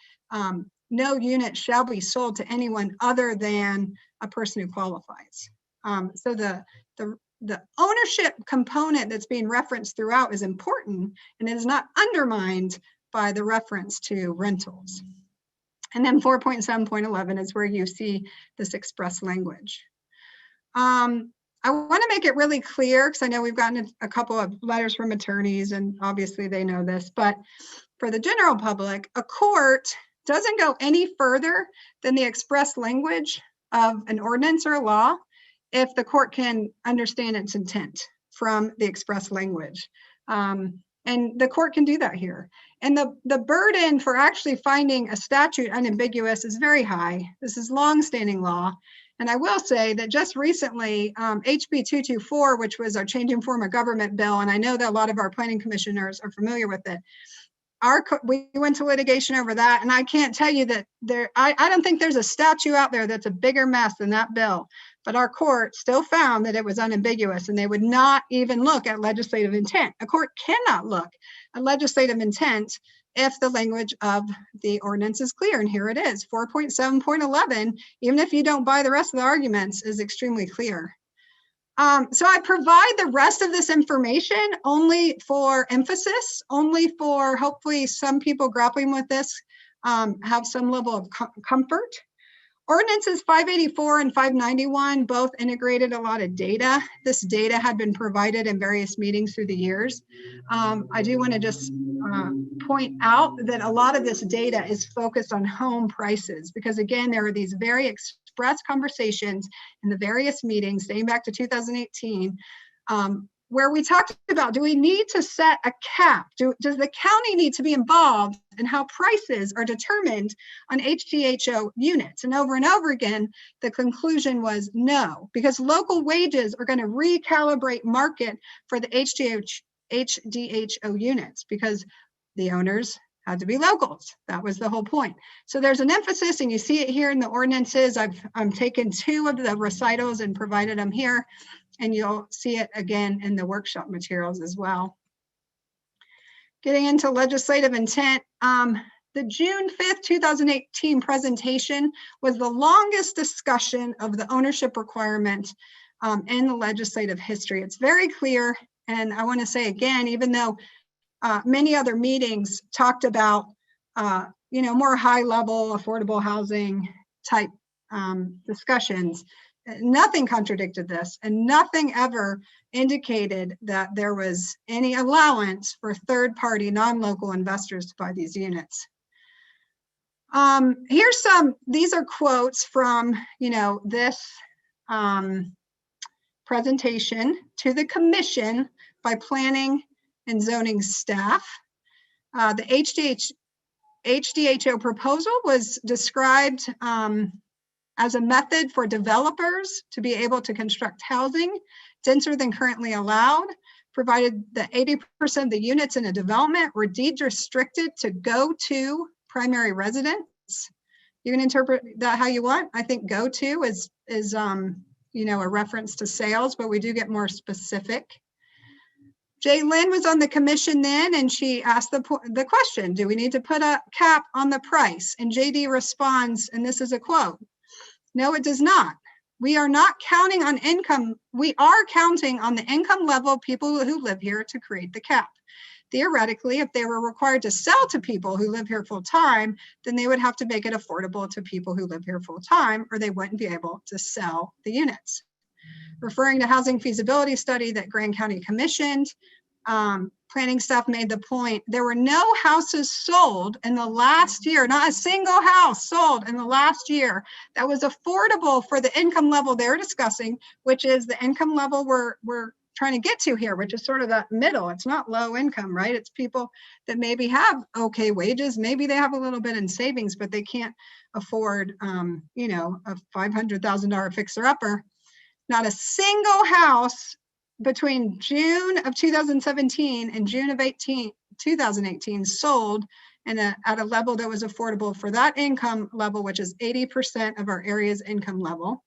no unit shall be sold to anyone other than a person who qualifies. So the ownership component that's being referenced throughout is important, and it is not undermined by the reference to rentals. And then 4.7.11 is where you see this express language. I want to make it really clear, because I know we've gotten a couple of letters from attorneys, and obviously they know this, but for the general public, a court doesn't go any further than the express language of an ordinance or a law if the court can understand its intent from the express language. And the court can do that here. And the burden for actually finding a statute unambiguous is very high. This is longstanding law. And I will say that just recently, HB 224, which was our changing form of government bill, and I know that a lot of our planning commissioners are familiar with it, we went to litigation over that, and I can't tell you that I don't think there's a statute out there that's a bigger mess than that bill. But our court still found that it was unambiguous, and they would not even look at legislative intent. A court cannot look at legislative intent if the language of the ordinance is clear. And here it is, 4.7.11, even if you don't buy the rest of the arguments, is extremely clear. So I provide the rest of this information only for emphasis, only for hopefully some people grappling with this have some level of comfort. Ordinances 584 and 591 both integrated a lot of data. This data had been provided in various meetings through the years. I do want to just point out that a lot of this data is focused on home prices, because again, there are these very express conversations in the various meetings dating back to 2018 where we talked about, do we need to set a cap? Does the county need to be involved in how prices are determined on HDHO units? And over again, the conclusion was no, because local wages are going to recalibrate market for the HDHO units, because the owners had to be locals. That was the whole point. So there's an emphasis, and you see it here in the ordinances. I've taken two of the recitals and provided them here, and you'll see it again in the workshop materials as well. Getting into legislative intent, the June 5th, 2018 presentation was the longest discussion of the ownership requirement in the legislative history. It's very clear, and I want to say again, even though many other meetings talked about, more high-level affordable housing type discussions, nothing contradicted this, and nothing ever indicated that there was any allowance for third-party non-local investors to buy these units. These are quotes from, this presentation to the commission by planning and zoning staff. The HDHO proposal was described as a method for developers to be able to construct housing denser than currently allowed, provided that 80% of the units in a development were deed restricted to go to primary residence. You can interpret that how you want. I think go to is a reference to sales, but we do get more specific. Jay Lynn was on the commission then, and she asked the question, do we need to put a cap on the price? And JD responds, and this is a quote, "No, it does not. We are not counting on income. We are counting on the income level of people who live here to create the cap. Theoretically, if they were required to sell to people who live here full time, then they would have to make it affordable to people who live here full time, or they wouldn't be able to sell the units." Referring to housing feasibility study that Grand County commissioned, planning staff made the point, there were no houses sold in the last year, not a single house sold in the last year that was affordable for the income level they're discussing, which is the income level we're trying to get to here, which is sort of that middle. It's not low income, right? It's people that maybe have okay wages, maybe they have a little bit in savings, but they can't afford, a $500,000 fixer-upper. Not a single house between June of 2017 and June of 2018 sold at a level that was affordable for that income level, which is 80% of our area's income level.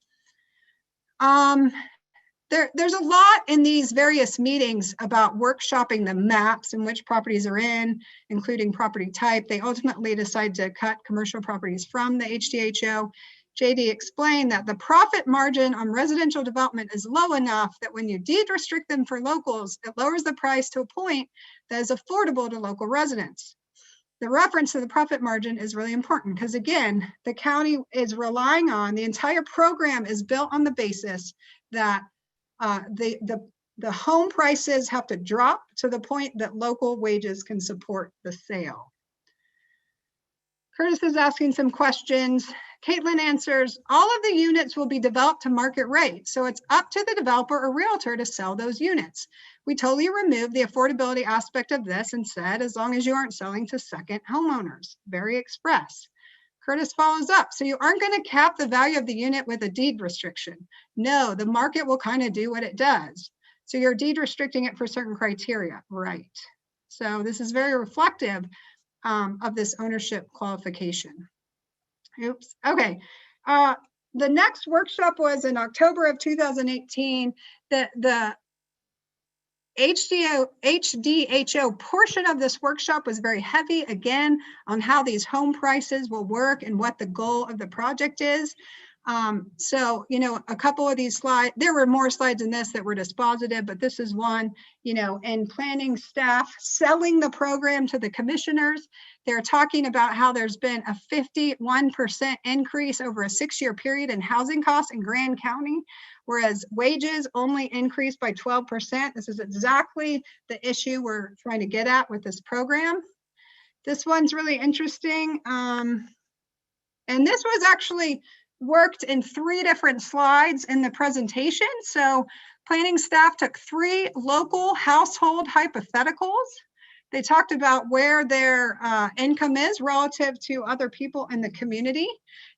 There's a lot in these various meetings about workshopping the maps and which properties are in, including property type. They ultimately decide to cut commercial properties from the HDHO. JD explained that the profit margin on residential development is low enough that when you deed restrict them for locals, it lowers the price to a point that is affordable to local residents. The reference to the profit margin is really important because, again, the county is relying on, the entire program is built on the basis that the home prices have to drop to the point that local wages can support the sale. Curtis is asking some questions. Caitlin answers, all of the units will be developed to market rate, so it's up to the developer or realtor to sell those units. We totally removed the affordability aspect of this and said, as long as you aren't selling to second homeowners. Very express. Curtis follows up, so you aren't going to cap the value of the unit with a deed restriction. No, the market will kind of do what it does. So you're deed restricting it for certain criteria, right? So this is very reflective of this ownership qualification. Oops, okay. The next workshop was in October of 2018. The HDHO portion of this workshop was very heavy, again, on how these home prices will work and what the goal of the project is. So, you know, a couple of these slides, there were more slides in this that were dispositive, but this is one, you know, and planning staff selling the program to the commissioners. They're talking about how there's been a 51% increase over a 6-year period in housing costs in Grand County, whereas wages only increased by 12%. This is exactly the issue we're trying to get at with this program. This one's really interesting. And this was actually worked in 3 different slides in the presentation. So planning staff took 3 local household hypotheticals. They talked about where their income is relative to other people in the community.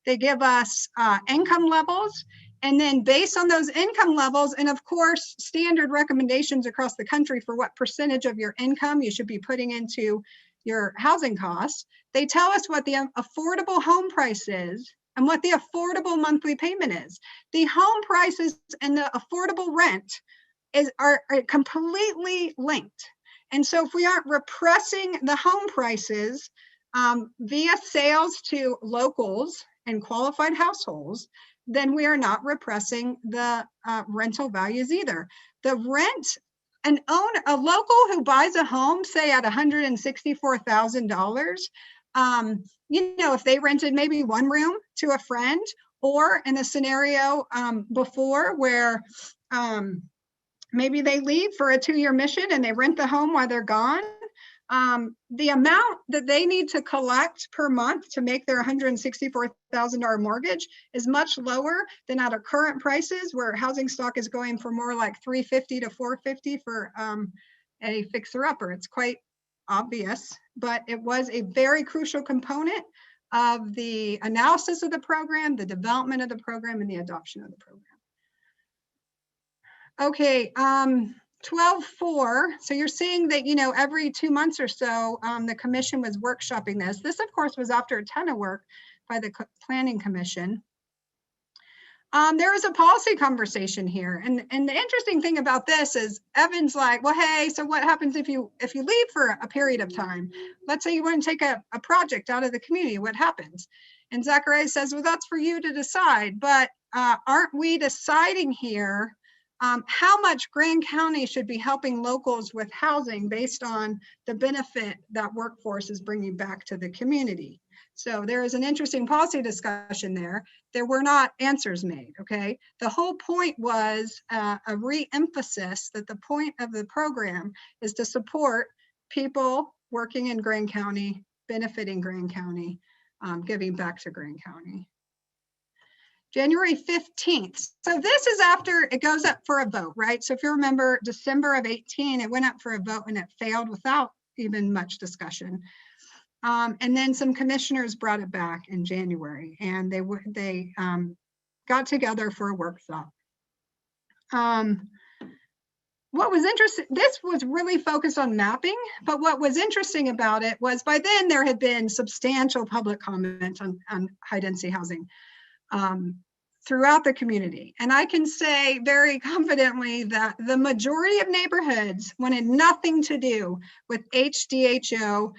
They give us income levels, and then based on those income levels, and of course, standard recommendations across the country for what percentage of your income you should be putting into your housing costs, they tell us what the affordable home price is and what the affordable monthly payment is. The home prices and the affordable rent are completely linked. And so if we aren't repressing the home prices via sales to locals and qualified households, then we are not repressing the rental values either. The rent, a local who buys a home, say at $164,000, you know, if they rented maybe 1 room to a friend, or in a scenario before where maybe they leave for a 2-year mission and they rent the home while they're gone, the amount that they need to collect per month to make their $164,000 mortgage is much lower than at our current prices, where housing stock is going for more like $350 to $450 for a fixer-upper. It's quite obvious, but it was a very crucial component of the analysis of the program, the development of the program, and the adoption of the program. Okay, 12.4. So you're seeing that, you know, every 2 months or so, the commission was workshopping this. This, of course, was after a ton of work by the Planning Commission. There was a policy conversation here. And the interesting thing about this is Evan's like, well, hey, so what happens if you leave for a period of time? Let's say you want to take a project out of the community, what happens? And Zachariah says, well, that's for you to decide. But aren't we deciding here how much Grand County should be helping locals with housing based on the benefit that workforce is bringing back to the community? So there is an interesting policy discussion there. There were not answers made, okay? The whole point was a re-emphasis that the point of the program is to support people working in Grand County, benefiting Grand County, giving back to Grand County. January 15th. So this is after it goes up for a vote, right? So if you remember December of 18, it went up for a vote and it failed without even much discussion. And then some commissioners brought it back in January, and they got together for a workshop. What was interesting, this was really focused on mapping, but what was interesting about it was by then there had been substantial public comment on high density housing throughout the community. And I can say very confidently that the majority of neighborhoods wanted nothing to do with HDHO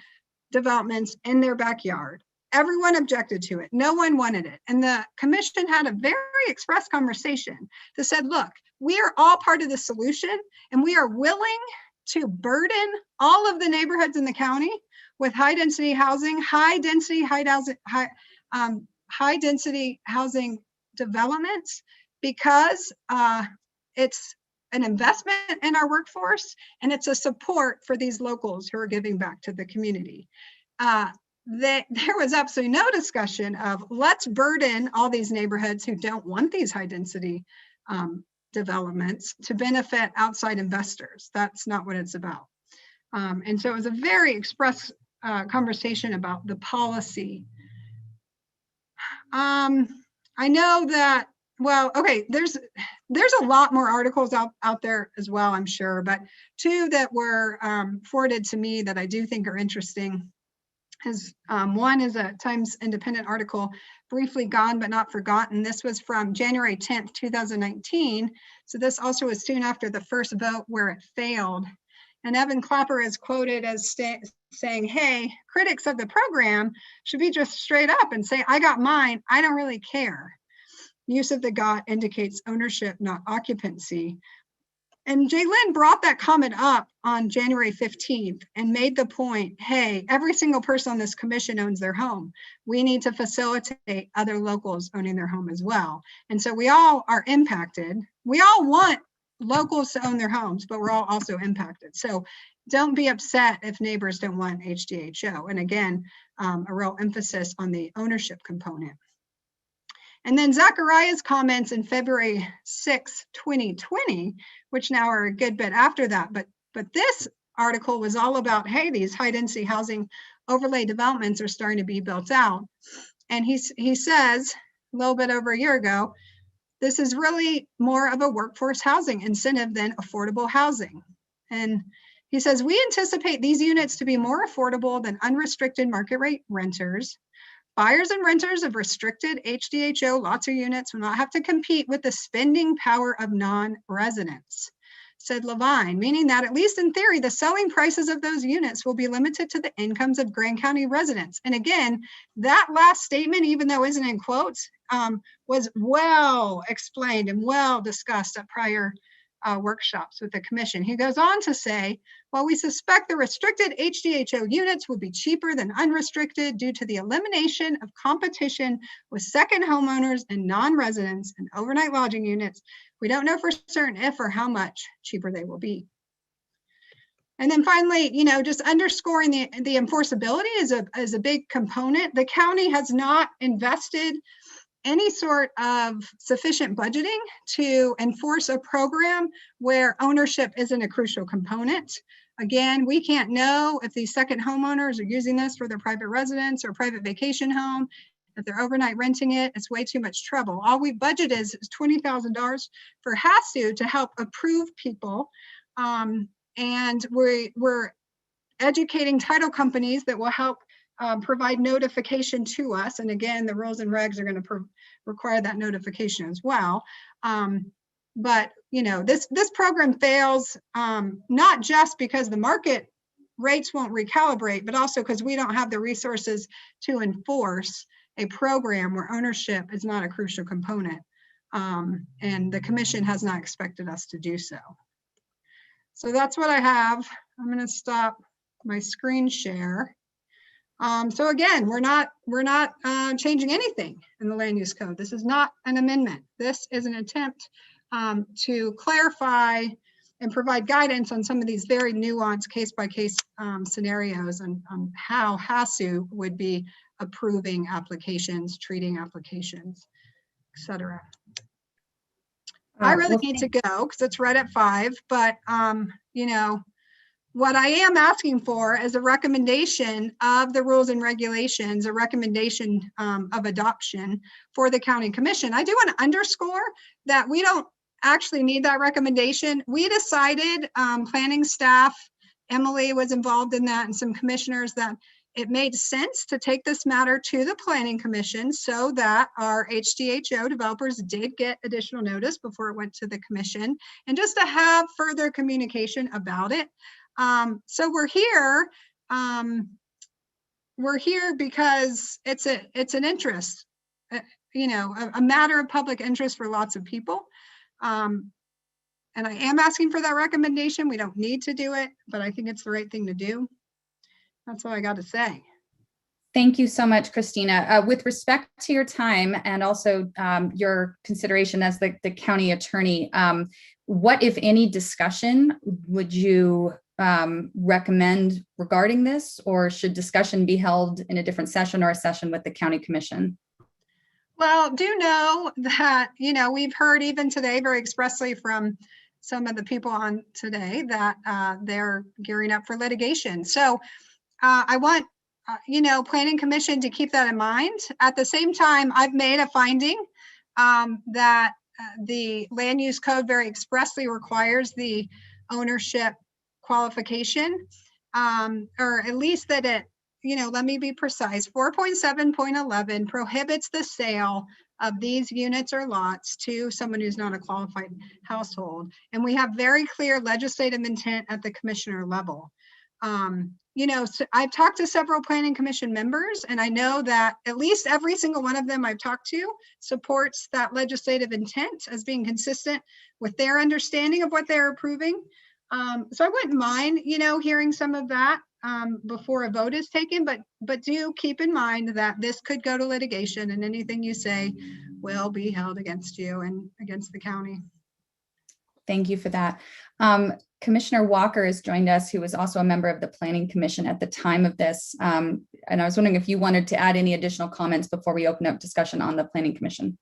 developments in their backyard. Everyone objected to it. No one wanted it. And the commission had a very express conversation that said, look, we are all part of the solution, and we are willing to burden all of the neighborhoods in the county with high density housing, high density housing developments, because it's an investment in our workforce, and it's a support for these locals who are giving back to the community. There was absolutely no discussion of let's burden all these neighborhoods who don't want these high density developments to benefit outside investors. That's not what it's about. And so it was a very express conversation about the policy. I know that, well, okay, there's a lot more articles out there as well, I'm sure, but 2 that were forwarded to me that I do think are interesting. One is a Times Independent article, briefly gone but not forgotten. This was from January 10th, 2019. So this also was soon after the first vote where it failed. And Evan Clapper is quoted as saying, hey, critics of the program should be just straight up and say, I got mine, I don't really care. Use of the got indicates ownership, not occupancy. And Jaylyn brought that comment up on January 15th and made the point, hey, every single person on this commission owns their home. We need to facilitate other locals owning their home as well. And so we all are impacted. We all want locals to own their homes, but we're all also impacted. So don't be upset if neighbors don't want HDHO. And again, a real emphasis on the ownership component. And then Zachariah's comments in February 6, 2020, which now are a good bit after that. But this article was all about, hey, these high density housing overlay developments are starting to be built out. And he says a little bit over a year ago, this is really more of a workforce housing incentive than affordable housing. And he says, we anticipate these units to be more affordable than unrestricted market rate renters. Buyers and renters of restricted HDHO lots or units will not have to compete with the spending power of non-residents, said Levine, meaning that at least in theory, the selling prices of those units will be limited to the incomes of Grand County residents. And again, that last statement, even though isn't in quotes, was well explained and well discussed at prior workshops with the commission. He goes on to say, while we suspect the restricted HDHO units will be cheaper than unrestricted due to the elimination of competition with second homeowners and non-residents and overnight lodging units, we don't know for certain if or how much cheaper they will be. And then finally, just underscoring the enforceability is a big component. The county has not invested any sort of sufficient budgeting to enforce a program where ownership isn't a crucial component. Again, we can't know if these second homeowners are using this for their private residence or private vacation home. If they're overnight renting it, it's way too much trouble. All we budget is $20,000 for HASU to help approve people. And we're educating title companies that will help provide notification to us. And again, the rules and regs are going to require that notification as well. But this program fails not just because the market rates won't recalibrate, but also because we don't have the resources to enforce a program where ownership is not a crucial component. And the commission has not expected us to do so. So that's what I have. I'm going to stop my screen share. So again, we're not changing anything in the land use code. This is not an amendment. This is an attempt to clarify and provide guidance on some of these very nuanced case-by-case scenarios and how HASU would be approving applications, treating applications, et cetera. I really need to go because it's right at 5, but what I am asking for is a recommendation of the rules and regulations, a recommendation of adoption for the county commission. I do want to underscore that we don't actually need that recommendation. We decided, planning staff, Emily was involved in that, and some commissioners, that it made sense to take this matter to the planning commission so that our HDHO developers did get additional notice before it went to the commission, and just to have further communication about it. So we're here. We're here because it's an interest, a matter of public interest for lots of people. And I am asking for that recommendation. We don't need to do it, but I think it's the right thing to do. That's all I got to say. Thank you so much, Christina. With respect to your time and also your consideration as the county attorney, what, if any, discussion would you recommend regarding this, or should discussion be held in a different session or a session with the county commission? Well, do know that, we've heard even today very expressly from some of the people on today that they're gearing up for litigation. So I want, planning commission to keep that in mind. At the same time, I've made a finding that the land use code very expressly requires the ownership qualification, or at least that it, let me be precise. 4.7.11 prohibits the sale of these units or lots to someone who's not a qualified household. And we have very clear legislative intent at the commissioner level. So I've talked to several planning commission members, and I know that at least every single one of them I've talked to supports that legislative intent as being consistent with their understanding of what they're approving. So I wouldn't mind, hearing some of that before a vote is taken, but do keep in mind that this could go to litigation, and anything you say will be held against you and against the county. Thank you for that. Commissioner Walker has joined us, who was also a member of the Planning Commission at the time of this. And I was wondering if you wanted to add any additional comments before we open up discussion on the Planning Commission.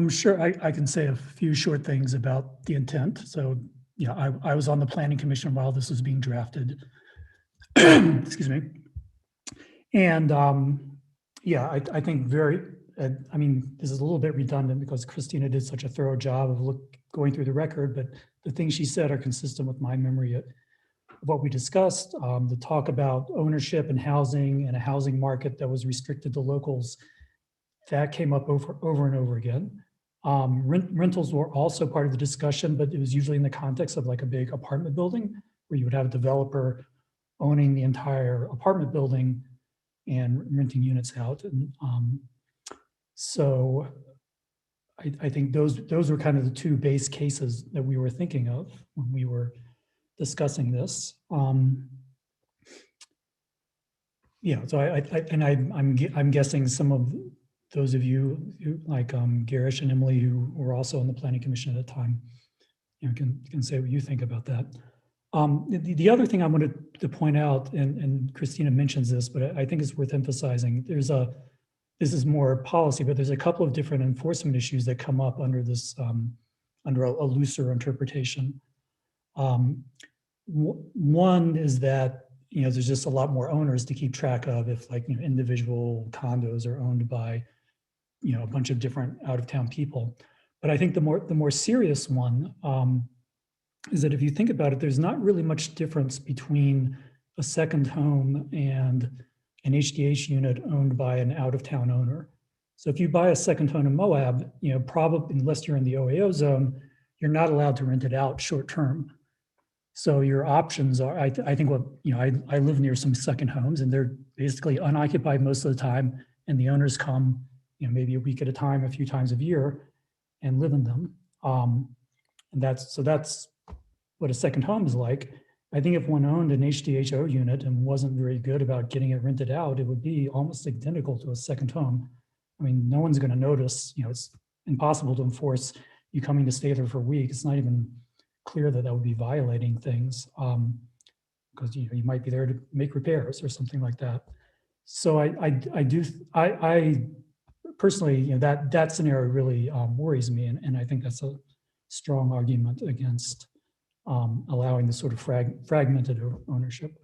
Sure, I can say a few short things about the intent. So, I was on the Planning Commission while this was being drafted. Excuse me. And I think this is a little bit redundant because Christina did such a thorough job of going through the record, but the things she said are consistent with my memory of what we discussed. The talk about ownership and housing and a housing market that was restricted to locals, that came up over and over again. Rentals were also part of the discussion, but it was usually in the context of like a big apartment building where you would have a developer owning the entire apartment building and renting units out. And so I think those were kind of the two base cases that we were thinking of when we were discussing this. So I'm guessing some of those of you who, like Garish and Emily, who were also on the Planning Commission at the time, can say what you think about that. The other thing I wanted to point out, and Christina mentions this, but I think it's worth emphasizing, this is more policy, but there's a couple of different enforcement issues that come up under this, under a looser interpretation. One is that, there's just a lot more owners to keep track of if individual condos are owned by, a bunch of different out-of-town people. But I think the more serious one is that if you think about it, there's not really much difference between a second home and an HDH unit owned by an out-of-town owner. So if you buy a second home in Moab, probably unless you're in the OAO zone, you're not allowed to rent it out short-term. So your options are, I think I live near some second homes and they're basically unoccupied most of the time, and the owners come, maybe a week at a time, a few times a year, and live in them. And that's what a second home is like. I think if one owned an HDHO unit and wasn't very good about getting it rented out, it would be almost identical to a second home. I mean, no one's going to notice. It's impossible to enforce you coming to stay there for a week. It's not even clear that would be violating things, because you might be there to make repairs or something like that. So I personally, that scenario really worries me, and I think that's a strong argument against allowing this sort of fragmented ownership.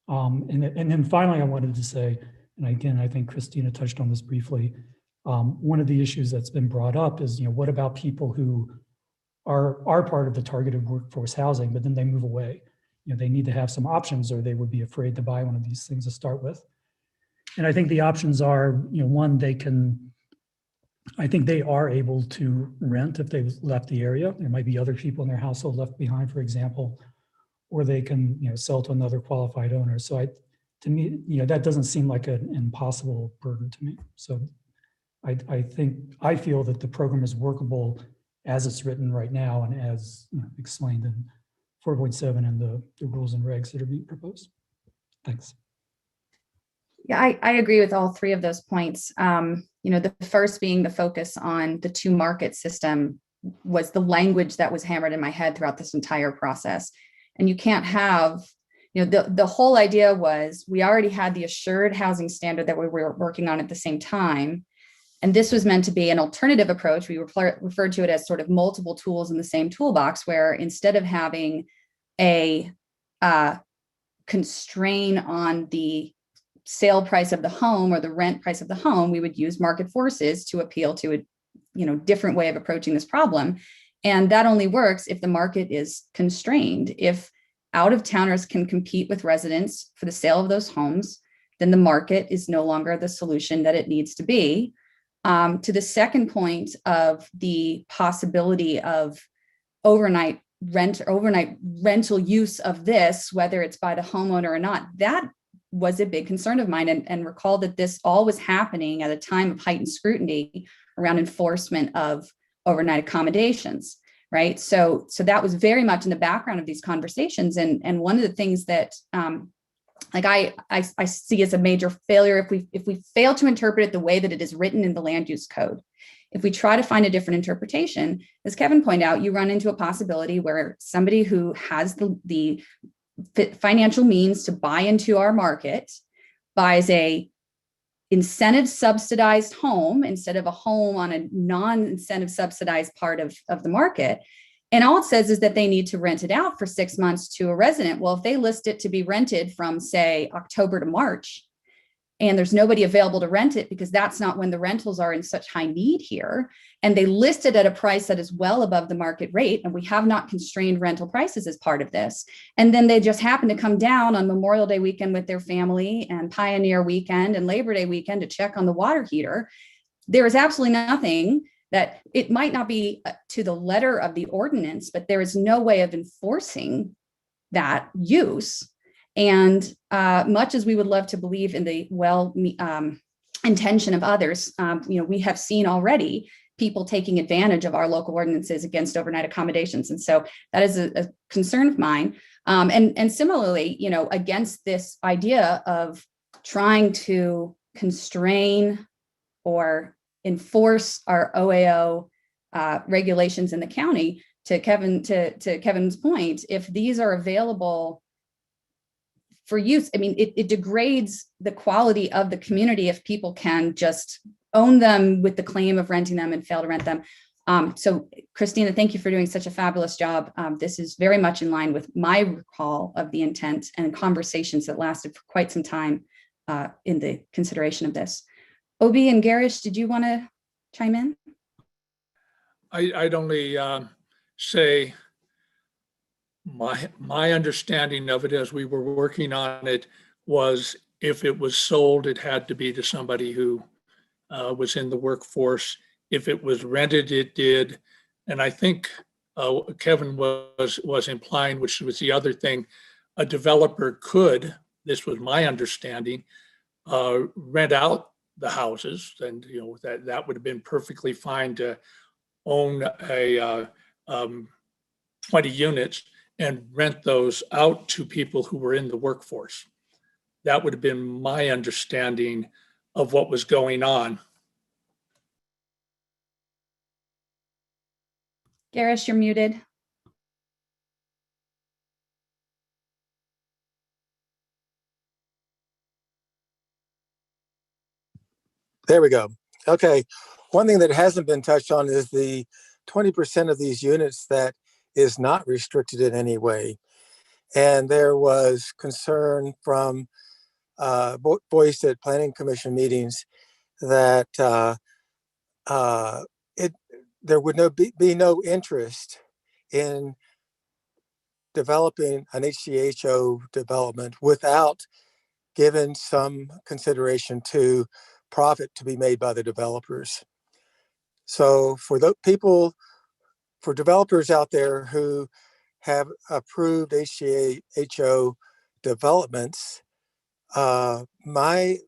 And then finally, I wanted to say, and again, I think Christina touched on this briefly. One of the issues that's been brought up is, what about people who are part of the targeted workforce housing, but then they move away? They need to have some options, or they would be afraid to buy one of these things to start with. And I think the options are, one, I think they are able to rent if they've left the area. There might be other people in their household left behind, for example, or they can, sell to another qualified owner. So to me, that doesn't seem like an impossible burden to me. So I feel that the program is workable as it's written right now and as explained in 4.7 and the rules and regs that are being proposed. Thanks. Yeah, I agree with all three of those points. The first being the focus on the two market system was the language that was hammered in my head throughout this entire process. And you can't have, the whole idea was we already had the assured housing standard that we were working on at the same time. And this was meant to be an alternative approach. We referred to it as sort of multiple tools in the same toolbox, where instead of having a constraint on the sale price of the home or the rent price of the home, we would use market forces to appeal to a different way of approaching this problem. And that only works if the market is constrained. If out-of-towners can compete with residents for the sale of those homes, then the market is no longer the solution that it needs to be. To the second point of the possibility of overnight rental use of this, whether it's by the homeowner or not, that was a big concern of mine. And recall that this all was happening at a time of heightened scrutiny around enforcement of overnight accommodations, right? So that was very much in the background of these conversations. And one of the things that I see as a major failure, if we fail to interpret it the way that it is written in the land use code, if we try to find a different interpretation, as Kevin pointed out, you run into a possibility where somebody who has the financial means to buy into our market buys a incentive subsidized home instead of a home on a non-incentive subsidized part of the market. And all it says is that they need to rent it out for 6 months to a resident. Well, if they list it to be rented from, say, October to March, and there's nobody available to rent it because that's not when the rentals are in such high need here, and they list it at a price that is well above the market rate, and we have not constrained rental prices as part of this, and then they just happen to come down on Memorial Day weekend with their family and Pioneer weekend and Labor Day weekend to check on the water heater, there is absolutely nothing that it might not be to the letter of the ordinance, but there is no way of enforcing that use. And much as we would love to believe in the intention of others, we have seen already people taking advantage of our local ordinances against overnight accommodations. And so that is a concern of mine. And similarly, against this idea of trying to constrain or enforce our OAO regulations in the county, to Kevin's point, if these are available for use, I mean, it degrades the quality of the community if people can just own them with the claim of renting them and fail to rent them. So Christina, thank you for doing such a fabulous job. This is very much in line with my recall of the intent and conversations that lasted for quite some time in the consideration of this. Obi and Garish, did you want to chime in? I'd only say my understanding of it as we were working on it was if it was sold, it had to be to somebody who was in the workforce. If it was rented, it did. And I think Kevin was implying, which was the other thing, a developer could, this was my understanding, rent out the houses, and that would have been perfectly fine to own a 20 units and rent those out to people who were in the workforce. That would have been my understanding of what was going on. Garish, you're muted. There we go. Okay. One thing that hasn't been touched on is the 20% of these units that is not restricted in any way. And there was concern from voiced at planning commission meetings that there would be no interest in developing an HCHO development without giving some consideration to profit to be made by the developers. So for the people, for developers out there who have approved HCHO developments, my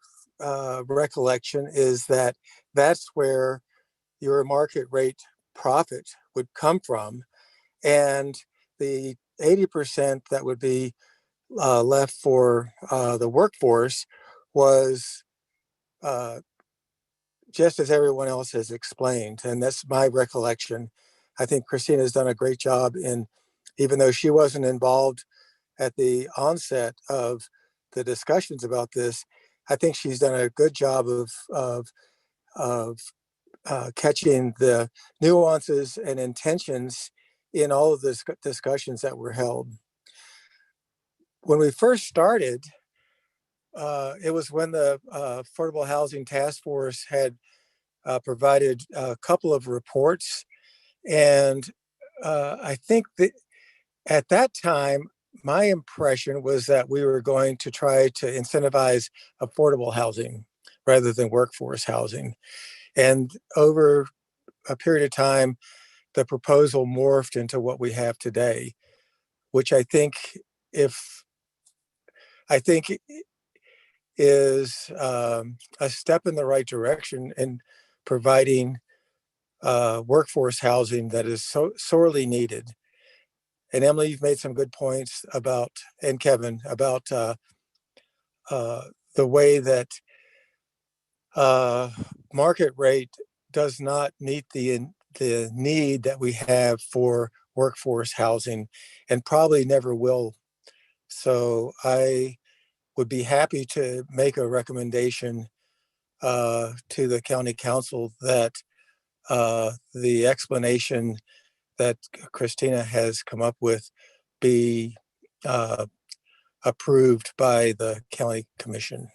recollection is that that's where your market rate profit would come from. And the 80% that would be left for the workforce was just as everyone else has explained. And that's my recollection. I think Christina's done a great job in, even though she wasn't involved at the onset of the discussions about this, I think she's done a good job of catching the nuances and intentions in all of the discussions that were held. When we first started, it was when the Affordable Housing Task Force had provided a couple of reports. And I think that at that time, my impression was that we were going to try to incentivize affordable housing rather than workforce housing. And over a period of time, the proposal morphed into what we have today, which I think is a step in the right direction in providing workforce housing that is so sorely needed. And Emily, you've made some good points about, and Kevin, about the way that market rate does not meet the need that we have for workforce housing, and probably never will. So I would be happy to make a recommendation to the county council that the explanation that Christina has come up with be approved by the county commission.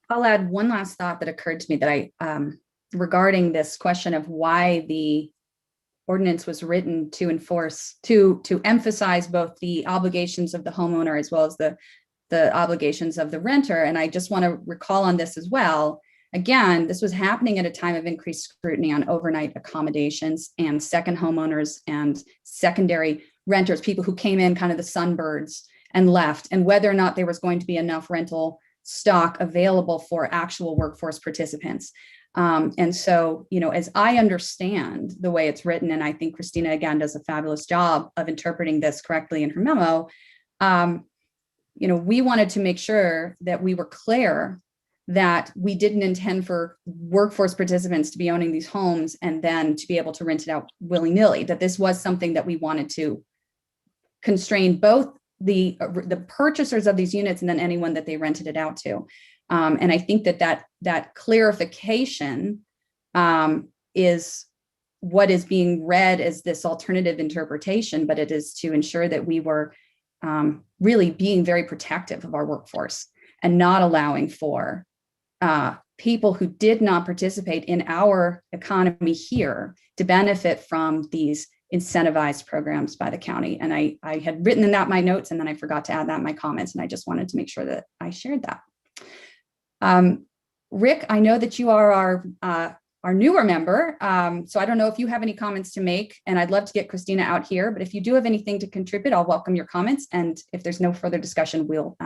I'll add one last thought that occurred to me that regarding this question of why the ordinance was written to enforce, to emphasize both the obligations of the homeowner as well as the obligations of the renter. And I just want to recall on this as well. Again, this was happening at a time of increased scrutiny on overnight accommodations and second homeowners and secondary renters, people who came in kind of the sunbirds and left, and whether or not there was going to be enough rental stock available for actual workforce participants. And so, as I understand the way it's written, and I think Christina, again, does a fabulous job of interpreting this correctly in her memo, we wanted to make sure that we were clear that we didn't intend for workforce participants to be owning these homes and then to be able to rent it out willy-nilly, that this was something that we wanted to constrain both the purchasers of these units and then anyone that they rented it out to. And I think that clarification is what is being read as this alternative interpretation, but it is to ensure that we were really being very protective of our workforce and not allowing for people who did not participate in our economy here to benefit from these incentivized programs by the county. And I had written in that my notes, and then I forgot to add that in my comments, and I just wanted to make sure that I shared that. Rick, I know that you are our newer member, so I don't know if you have any comments to make, and I'd love to get Christina out here, but if you do have anything to contribute, I'll welcome your comments, and if there's no further discussion, we'll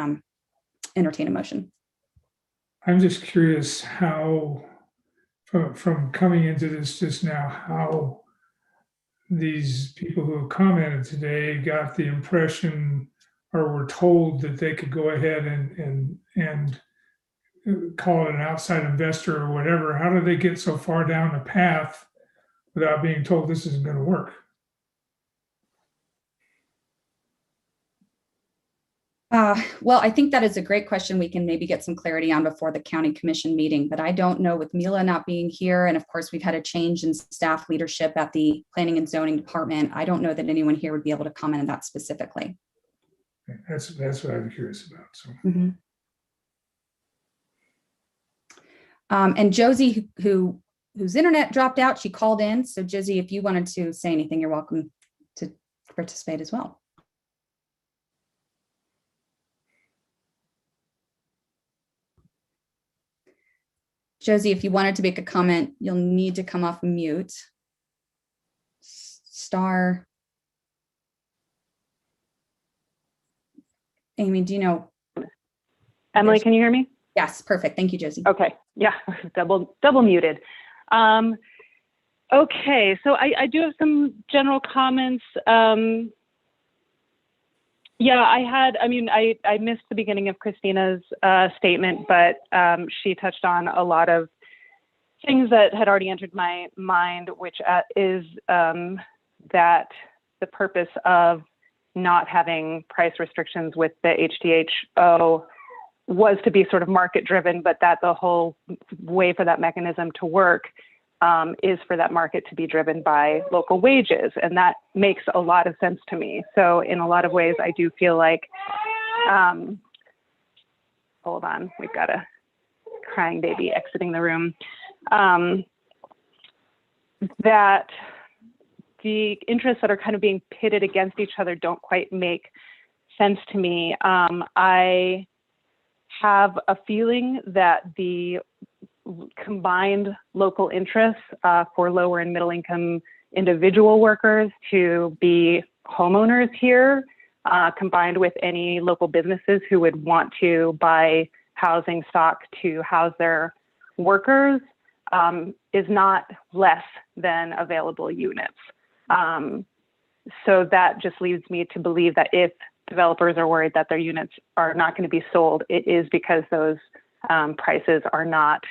entertain a motion. I'm just curious how, from coming into this just now, how these people who have commented today got the impression or were told that they could go ahead and call it an outside investor or whatever. How did they get so far down the path without being told this isn't going to work? Well, I think that is a great question. We can maybe get some clarity on before the county commission meeting, but I don't know, with Mila not being here, and of course we've had a change in staff leadership at the planning and zoning department. I don't know that anyone here would be able to comment on that specifically. That's what I'm curious about. So. Mm-hmm. And Josie, whose internet dropped out, she called in. So Josie, if you wanted to say anything, you're welcome to participate as well. Josie, if you wanted to make a comment, you'll need to come off mute. Star. Amy, do you know? Emily, can you hear me? Yes, perfect. Thank you, Josie. Okay, yeah, double muted. Okay, so I do have some general comments. Yeah, I missed the beginning of Christina's statement, but she touched on a lot of things that had already entered my mind, which is that the purpose of not having price restrictions with the HDHO was to be sort of market driven, but that the whole way for that mechanism to work is for that market to be driven by local wages. And that makes a lot of sense to me. So in a lot of ways, I do feel like, hold on, we've got a crying baby exiting the room. That the interests that are kind of being pitted against each other don't quite make sense to me. I have a feeling that the combined local interests for lower and middle income individual workers to be homeowners here, combined with any local businesses who would want to buy housing stock to house their workers, is not less than available units. So that just leads me to believe that if developers are worried that their units are not going to be sold, it is because those prices are not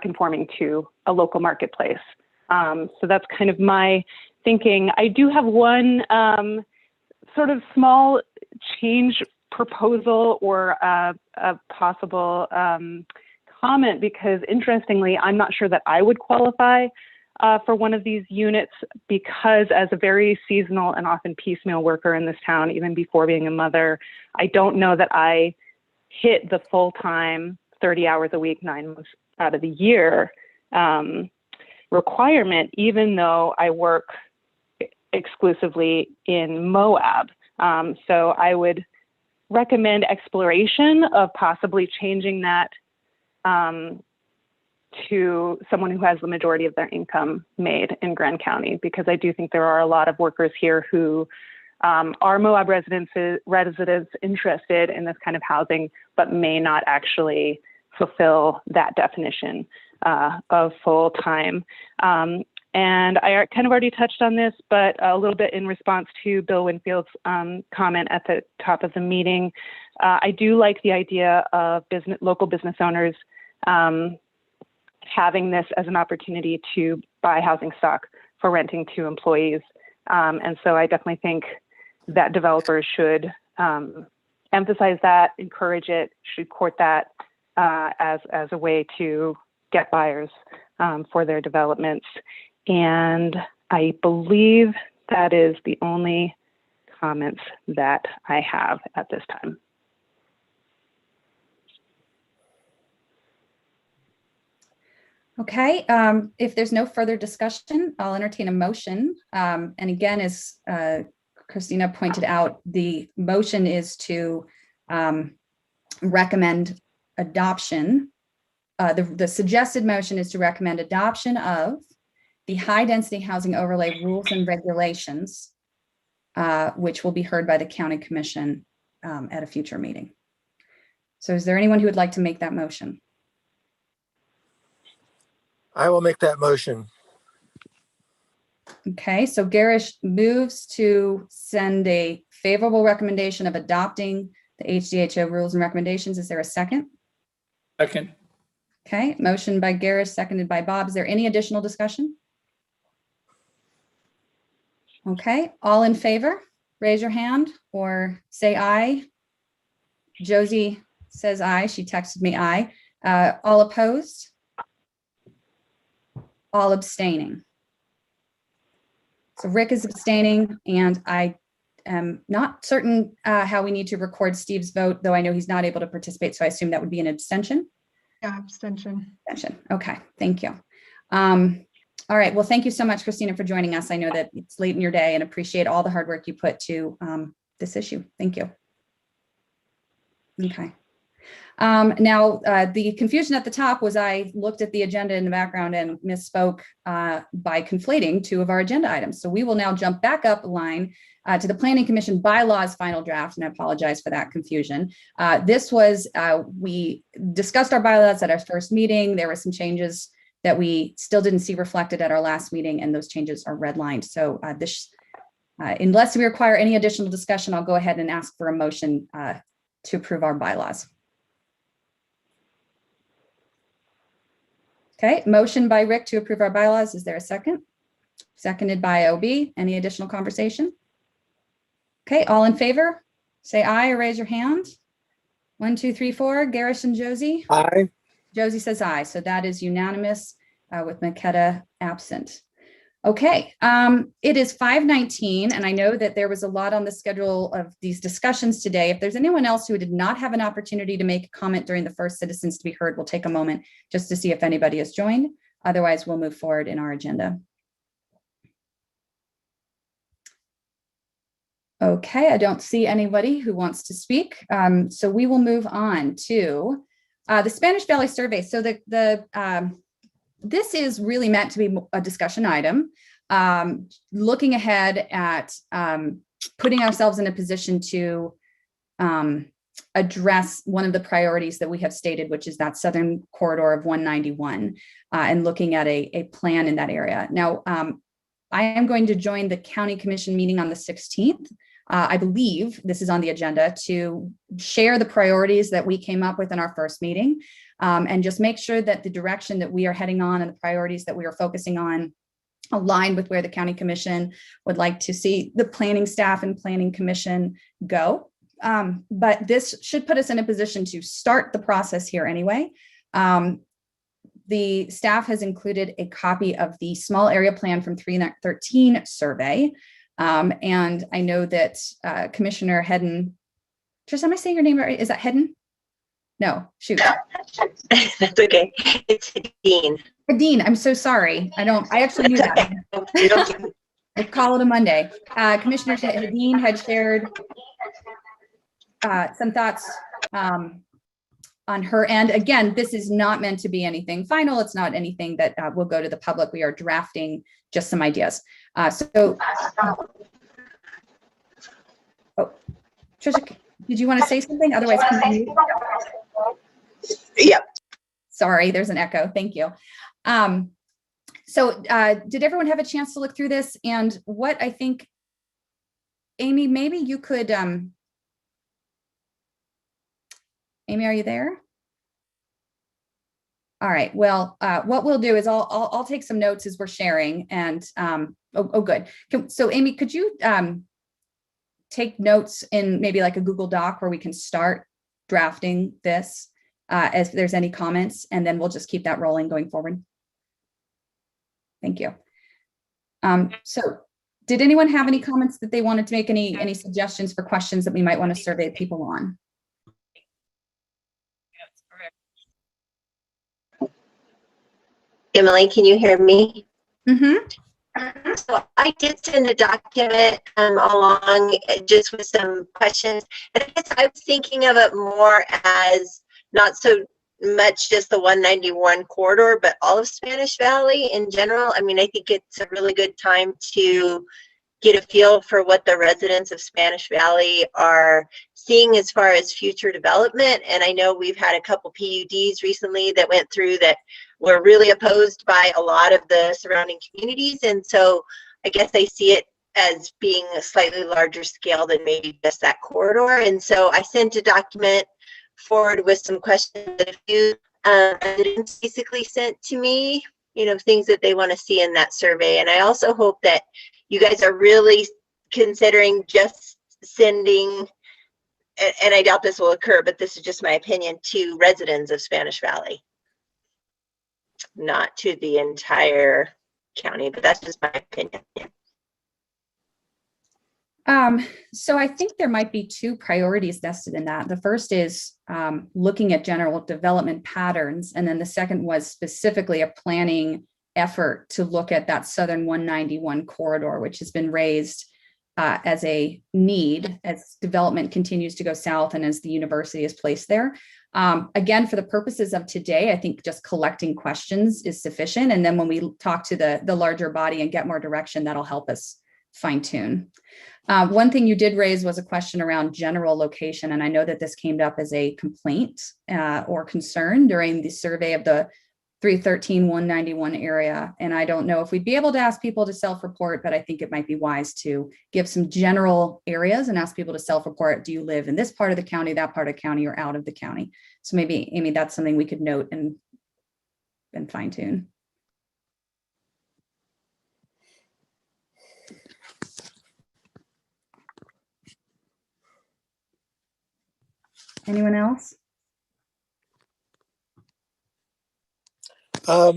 conforming to a local marketplace. So that's kind of my thinking. I do have one sort of small change proposal or a possible comment, because interestingly, I'm not sure that I would qualify for one of these units, because as a very seasonal and often piecemeal worker in this town, even before being a mother, I don't know that I hit the full-time 30 hours a week, 9 months out of the year requirement, even though I work exclusively in Moab. So I would recommend exploration of possibly changing that to someone who has the majority of their income made in Grand County, because I do think there are a lot of workers here who are Moab residents interested in this kind of housing, but may not actually fulfill that definition of full-time. And I kind of already touched on this, but a little bit in response to Bill Winfield's comment at the top of the meeting. I do like the idea of local business owners having this as an opportunity to buy housing stock for renting to employees. And so I definitely think that developers should emphasize that, encourage it, should court that as a way to get buyers for their developments. And I believe that is the only comments that I have at this time. Okay, if there's no further discussion, I'll entertain a motion. And again, as Christina pointed out, the motion is to recommend adoption. The suggested motion is to recommend adoption of the high density housing overlay rules and regulations, which will be heard by the county commission at a future meeting. So is there anyone who would like to make that motion? I will make that motion. Okay, so Garish moves to send a favorable recommendation of adopting the HDHO rules and recommendations. Is there a second? Second. Okay, motion by Garish, seconded by Bob. Is there any additional discussion? Okay, all in favor, raise your hand or say aye. Josie says aye. She texted me aye. All opposed? All abstaining. So Rick is abstaining, and I am not certain how we need to record Steve's vote, though I know he's not able to participate, so I assume that would be an abstention. Yeah, abstention. Abstention. Okay, thank you. All right, well, thank you so much, Christina, for joining us. I know that it's late in your day and appreciate all the hard work you put to this issue. Thank you. Okay. Now, the confusion at the top was I looked at the agenda in the background and misspoke by conflating two of our agenda items. So we will now jump back up a line to the Planning Commission bylaws final draft, and I apologize for that confusion. This was, we discussed our bylaws at our first meeting. There were some changes that we still didn't see reflected at our last meeting, and those changes are redlined. So unless we require any additional discussion, I'll go ahead and ask for a motion to approve our bylaws. Okay, motion by Rick to approve our bylaws. Is there a second? Seconded by OB. Any additional conversation? Okay, all in favor, say aye or raise your hand. 1, 2, 3, 4. Garish and Josie. Aye. Josie says aye. So that is unanimous with Makeda absent. Okay, it is 5:19, and I know that there was a lot on the schedule of these discussions today. If there's anyone else who did not have an opportunity to make a comment during the first citizens to be heard, we'll take a moment just to see if anybody has joined. Otherwise, we'll move forward in our agenda. Okay, I don't see anybody who wants to speak. So we will move on to the Spanish Valley survey. So this is really meant to be a discussion item, looking ahead at putting ourselves in a position to address one of the priorities that we have stated, which is that southern corridor of 191, and looking at a plan in that area. Now, I am going to join the County Commission meeting on the 16th. I believe this is on the agenda to share the priorities that we came up with in our first meeting, and just make sure that the direction that we are heading on and the priorities that we are focusing on align with where the County Commission would like to see the planning staff and planning commission go. But this should put us in a position to start the process here anyway. The staff has included a copy of the small area plan from 313 survey. And I know that Commissioner Hedden, Trish, am I saying your name right? Is that Hedden? No, shoot. That's okay. It's Dean. Dean, I'm so sorry. I actually knew that. We'll call it a Monday. Commissioner Hedin had shared some thoughts on her end. Again, this is not meant to be anything final. It's not anything that will go to the public. We are drafting just some ideas. Oh, Trisha, did you want to say something? Otherwise, continue. Yep. Sorry, there's an echo. Thank you. Did everyone have a chance to look through this? And what I think, Amy, maybe you could, Amy, are you there? All right, well, what we'll do is I'll take some notes as we're sharing, and good. So Amy, could you take notes in maybe like a Google Doc where we can start drafting this as there's any comments, and then we'll just keep that rolling going forward. Thank you. So did anyone have any comments that they wanted to make, any suggestions for questions that we might want to survey people on? Emily, can you hear me? Mm-hmm. So I did send a document along just with some questions. And I guess I was thinking of it more as not so much just the 191 corridor, but all of Spanish Valley in general. I mean, I think it's a really good time to get a feel for what the residents of Spanish Valley are seeing as far as future development. And I know we've had a couple PUDs recently that went through that were really opposed by a lot of the surrounding communities. And so I guess I see it as being a slightly larger scale than maybe just that corridor. And so I sent a document forward with some questions that a few residents basically sent to me, you know, things that they want to see in that survey. And I also hope that you guys are really considering just sending, and I doubt this will occur, but this is just my opinion, to residents of Spanish Valley, not to the entire county, but that's just my opinion. So I think there might be two priorities nested in that. The first is looking at general development patterns. And then the second was specifically a planning effort to look at that southern 191 corridor, which has been raised as a need as development continues to go south and as the university is placed there. Again, for the purposes of today, I think just collecting questions is sufficient. And then when we talk to the larger body and get more direction, that'll help us fine tune. One thing you did raise was a question around general location. And I know that this came up as a complaint or concern during the survey of the 313-191 area. And I don't know if we'd be able to ask people to self-report, but I think it might be wise to give some general areas and ask people to self-report. Do you live in this part of the county, that part of the county, or out of the county? So maybe, Amy, that's something we could note and fine tune. Anyone else? I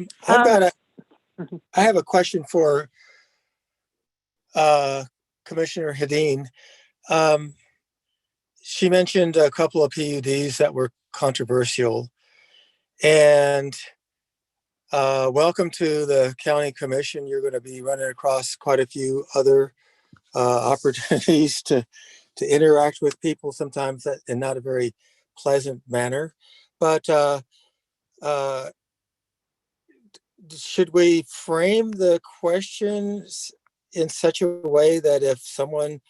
have a question for Commissioner Hedin. She mentioned a couple of PUDs that were controversial, and welcome to the County Commission. You're going to be running across quite a few other opportunities to interact with people sometimes that in not a very pleasant manner. But should we frame the questions in such a way that if someone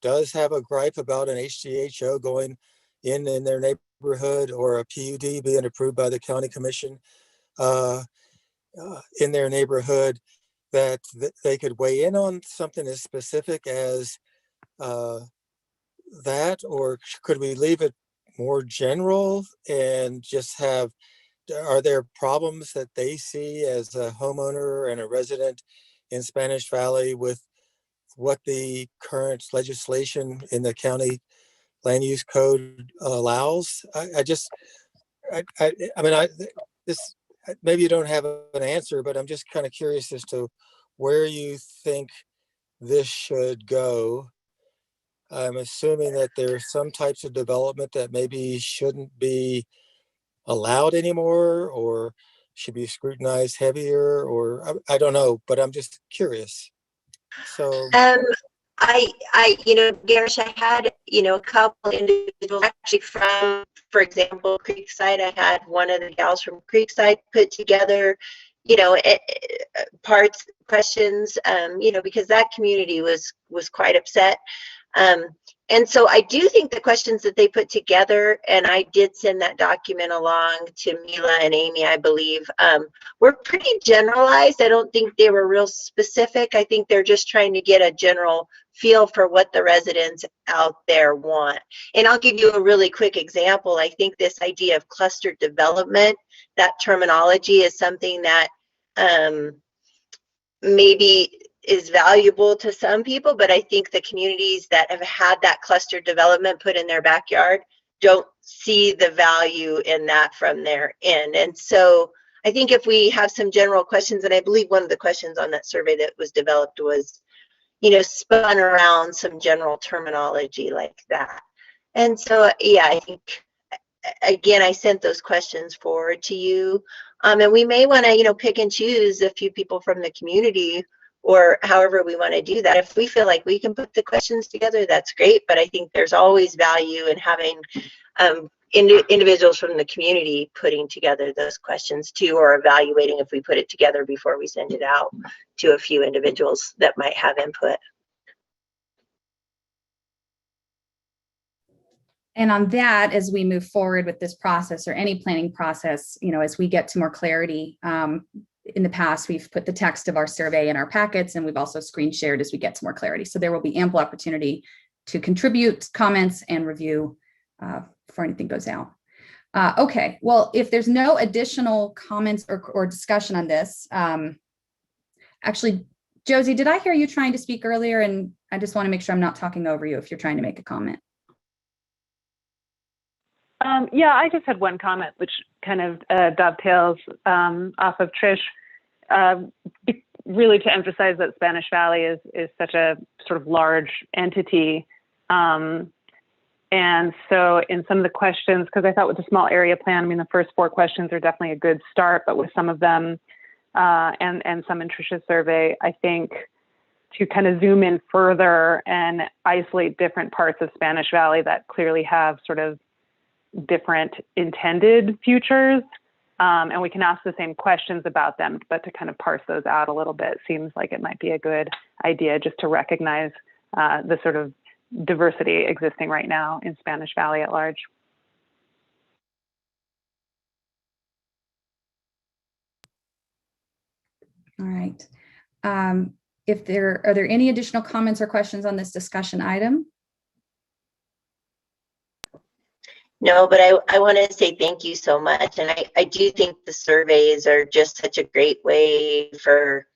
does have a gripe about an HDHO going in their neighborhood, or a PUD being approved by the county commission in their neighborhood, that they could weigh in on something as specific as that? Or could we leave it more general and just have, are there problems that they see as a homeowner and a resident in Spanish Valley with what the current legislation in the county land use code allows? This, maybe you don't have an answer, but I'm just kind of curious as to where you think this should go. I'm assuming that there's some types of development that maybe shouldn't be allowed anymore, or should be scrutinized heavier, or I don't know, but I'm just curious. So Garish, I had, a couple individuals actually from, for example, Creekside. I had one of the gals from Creekside put together, questions, because that community was quite upset. And so I do think the questions that they put together, and I did send that document along to Mila and Amy, I believe, were pretty generalized. I don't think they were real specific. I think they're just trying to get a general feel for what the residents out there want. And I'll give you a really quick example. I think this idea of clustered development, that terminology is something that maybe is valuable to some people, but I think the communities that have had that cluster development put in their backyard don't see the value in that from their end. And so I think if we have some general questions, and I believe one of the questions on that survey that was developed was, spun around some general terminology like that. And so, yeah, I think, again, I sent those questions forward to you. And we may want to, pick and choose a few people from the community, or however we want to do that. If we feel like we can put the questions together, that's great. But I think there's always value in having individuals from the community putting together those questions too, or evaluating if we put it together before we send it out to a few individuals that might have input. And on that, as we move forward with this process or any planning process, as we get to more clarity, in the past, we've put the text of our survey in our packets, and we've also screen shared as we get to more clarity. So there will be ample opportunity to contribute comments and review before anything goes out. Okay, well, if there's no additional comments or discussion on this, actually, Josie, did I hear you trying to speak earlier? And I just want to make sure I'm not talking over you if you're trying to make a comment. Yeah, I just had one comment, which kind of dovetails off of Trish, really to emphasize that Spanish Valley is such a sort of large entity. And so in some of the questions, because I thought with the small area plan, the first 4 questions are definitely a good start, but with some of them and some in Trish's survey, I think to kind of zoom in further and isolate different parts of Spanish Valley that clearly have sort of different intended futures, and we can ask the same questions about them, but to kind of parse those out a little bit seems like it might be a good idea, just to recognize the sort of diversity existing right now in Spanish Valley at large. All right. Are there any additional comments or questions on this discussion item? No, but I want to say thank you so much. And I do think the surveys are just such a great way for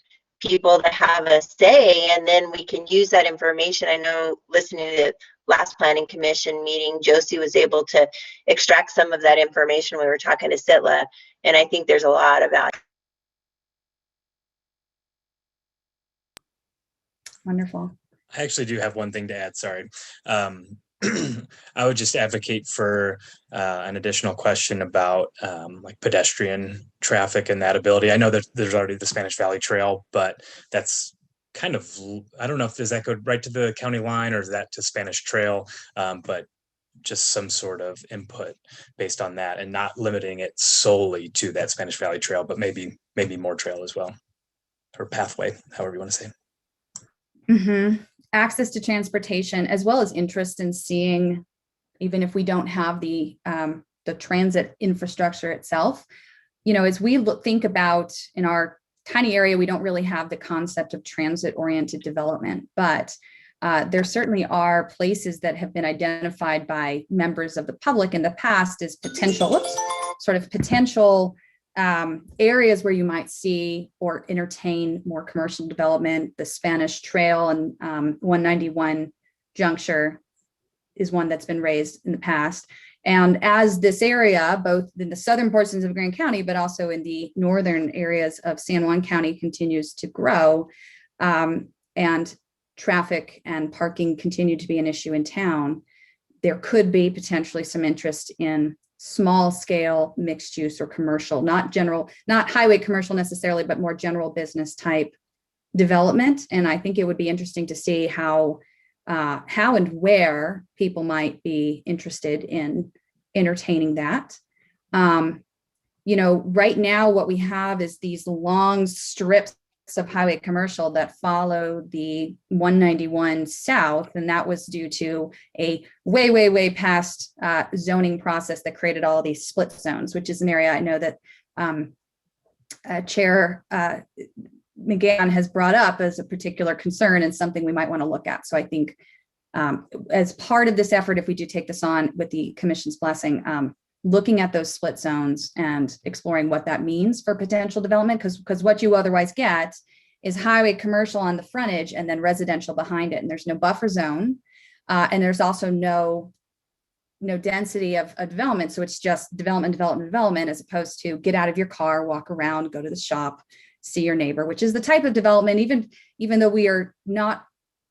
people to have a say, and then we can use that information. I know listening to the last planning commission meeting, Josie was able to extract some of that information. We were talking to Sitla, and I think there's a lot of value. Wonderful. I actually do have one thing to add, sorry. I would just advocate for an additional question about like pedestrian traffic and that ability. I know that there's already the Spanish Valley Trail, but that's kind of, I don't know if does that go right to the county line or is that to Spanish Trail, but just some sort of input based on that and not limiting it solely to that Spanish Valley Trail, but maybe more trail as well, or pathway, however you want to say. Access to transportation, as well as interest in seeing, even if we don't have the transit infrastructure itself, as we think about in our tiny area, we don't really have the concept of transit-oriented development, but there certainly are places that have been identified by members of the public in the past as potential areas where you might see or entertain more commercial development. The Spanish Trail and 191 Juncture is one that's been raised in the past. And as this area, both in the southern portions of Grand County, but also in the northern areas of San Juan County, continues to grow, and traffic and parking continue to be an issue in town, there could be potentially some interest in small scale mixed use or commercial, not highway commercial necessarily, but more general business type development. And I think it would be interesting to see how and where people might be interested in entertaining that. Right now what we have is these long strips of highway commercial that follow the 191 south, and that was due to a way past zoning process that created all of these split zones, which is an area I know that Chair McGann has brought up as a particular concern and something we might want to look at. So I think as part of this effort, if we do take this on with the commission's blessing, looking at those split zones and exploring what that means for potential development, because what you otherwise get is highway commercial on the frontage and then residential behind it, and there's no buffer zone, and there's also no density of development. So it's just development, as opposed to get out of your car, walk around, go to the shop, see your neighbor, which is the type of development, even though we are not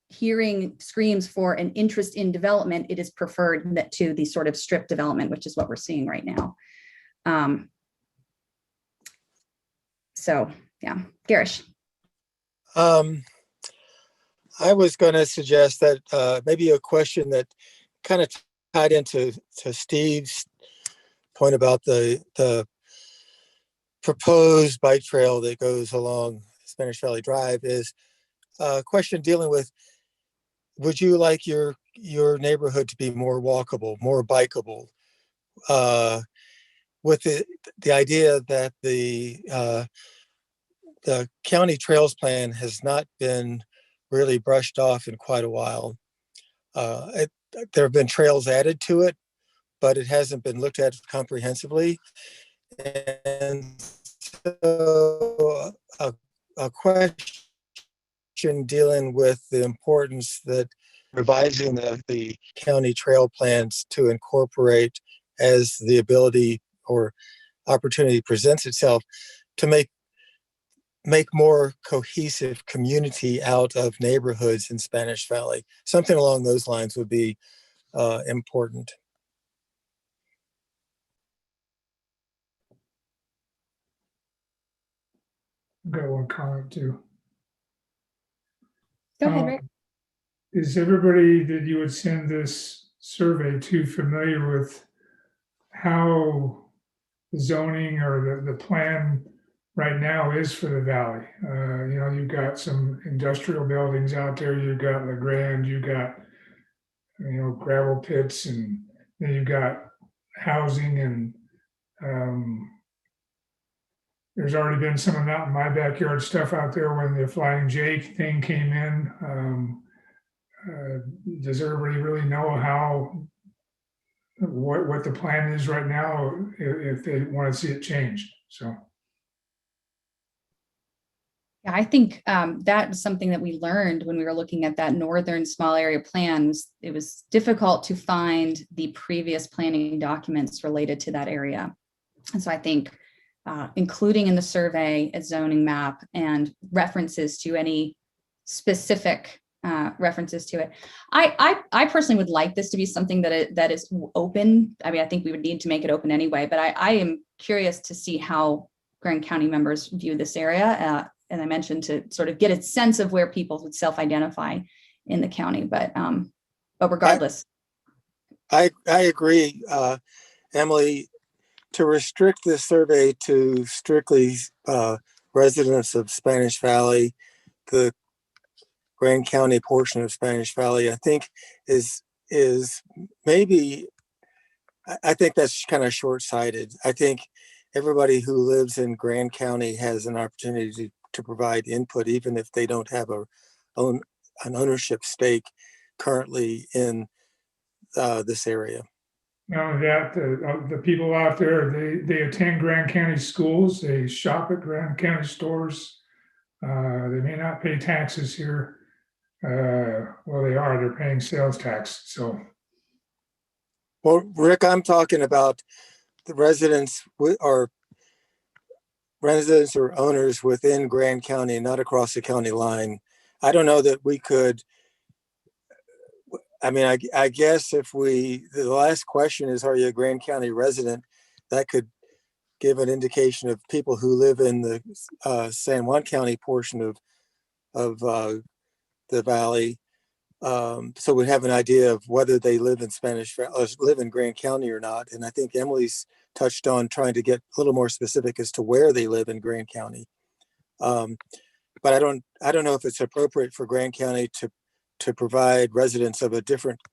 hearing screams for an interest in development, it is preferred to the sort of strip development, which is what we're seeing right now. So yeah, Garish. I was going to suggest that maybe a question that kind of tied into Steve's point about the proposed bike trail that goes along Spanish Valley Drive is a question dealing with, would you like your neighborhood to be more walkable, more bikeable, with the idea that the county trails plan has not been really brushed off in quite a while. There have been trails added to it, but it hasn't been looked at comprehensively. And so a question dealing with the importance that revising the county trail plans to incorporate, as the ability or opportunity presents itself, to make more cohesive community out of neighborhoods in Spanish Valley. Something along those lines would be important. Got one comment too. Go ahead, Rick. Is everybody that you would send this survey to familiar with how zoning or the plan right now is for the valley? You've got some industrial buildings out there, you've got LeGrand, you've got gravel pits, and then you've got housing, and there's already been some of that in my backyard stuff out there when the Flying J thing came in. Does everybody really know what the plan is right now if they want to see it changed? So. Yeah, I think that was something that we learned when we were looking at that northern small area plan. It was difficult to find the previous planning documents related to that area. And so I think including in the survey a zoning map and references to any specific references to it. I personally would like this to be something that is open. I mean, I think we would need to make it open anyway, but I am curious to see how Grand County members view this area. as I mentioned, to sort of get a sense of where people would self-identify in the county. But regardless. I agree, Emily, to restrict this survey to strictly residents of Spanish Valley, the Grand County portion of Spanish Valley, I think is maybe, I think that's kind of short-sighted. I think everybody who lives in Grand County has an opportunity to provide input, even if they don't have an ownership stake currently in this area. Not only that, the people out there, they attend Grand County schools, they shop at Grand County stores. They may not pay taxes here. Well, they're paying sales tax. So, well, Rick, I'm talking about the residents or owners within Grand County, not across the county line. I don't know that we could. I mean, I guess if the last question is, are you a Grand County resident? That could give an indication of people who live in the San Juan County portion of the valley. So we have an idea of whether they live in live in Grand County or not. And I think Emily's touched on trying to get a little more specific as to where they live in Grand County. But I don't know if it's appropriate for Grand County to provide residents of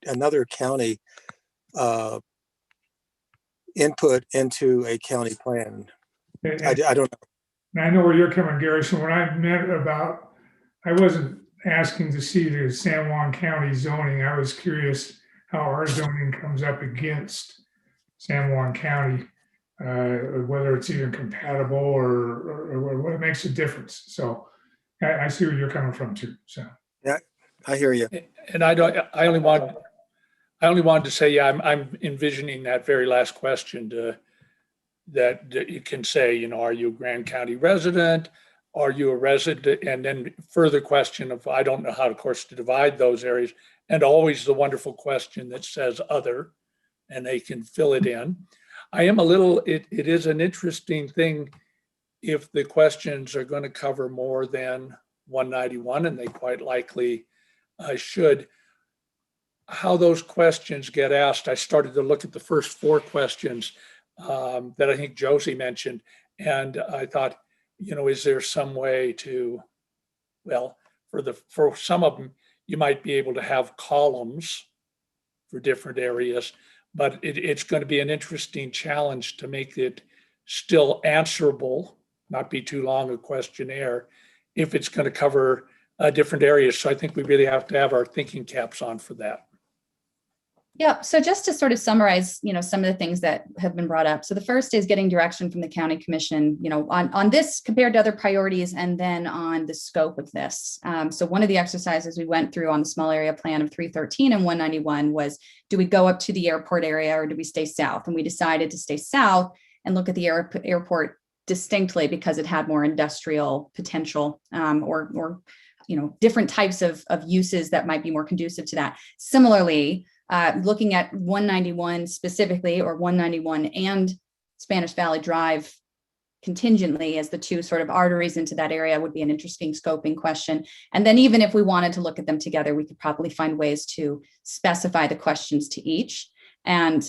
another county input into a county plan. I don't know. I know where you're coming, Gary. So when I meant about, I wasn't asking to see the San Juan County zoning. I was curious how our zoning comes up against San Juan County, whether it's even compatible or what makes a difference. So I see where you're coming from too. So yeah, I hear you. And I only wanted to say, yeah, I'm envisioning that very last question that you can say, you know, are you a Grand County resident? Are you a resident? And then further question of, I don't know how, of course, to divide those areas. And always the wonderful question that says other, and they can fill it in. I am it is an interesting thing if the questions are going to cover more than 191, and they quite likely should. How those questions get asked, I started to look at the first 4 questions that I think Josie mentioned, and I thought, you know, is there some way to, well, for some of them, you might be able to have columns for different areas, but it's going to be an interesting challenge to make it still answerable, not be too long a questionnaire, if it's going to cover different areas. So I think we really have to have our thinking caps on for that. Yeah, so just to sort of summarize, you know, some of the things that have been brought up. So the first is getting direction from the county commission, you know, on this compared to other priorities, and then on the scope of this. So one of the exercises we went through on the small area plan of 313 and 191 was, do we go up to the airport area or do we stay south? And we decided to stay south and look at the airport distinctly because it had more industrial potential, or you know, different types of uses that might be more conducive to that. Similarly, looking at 191 specifically, or 191 and Spanish Valley Drive contingently as the 2 sort of arteries into that area would be an interesting scoping question. And then even if we wanted to look at them together, we could probably find ways to specify the questions to each. And,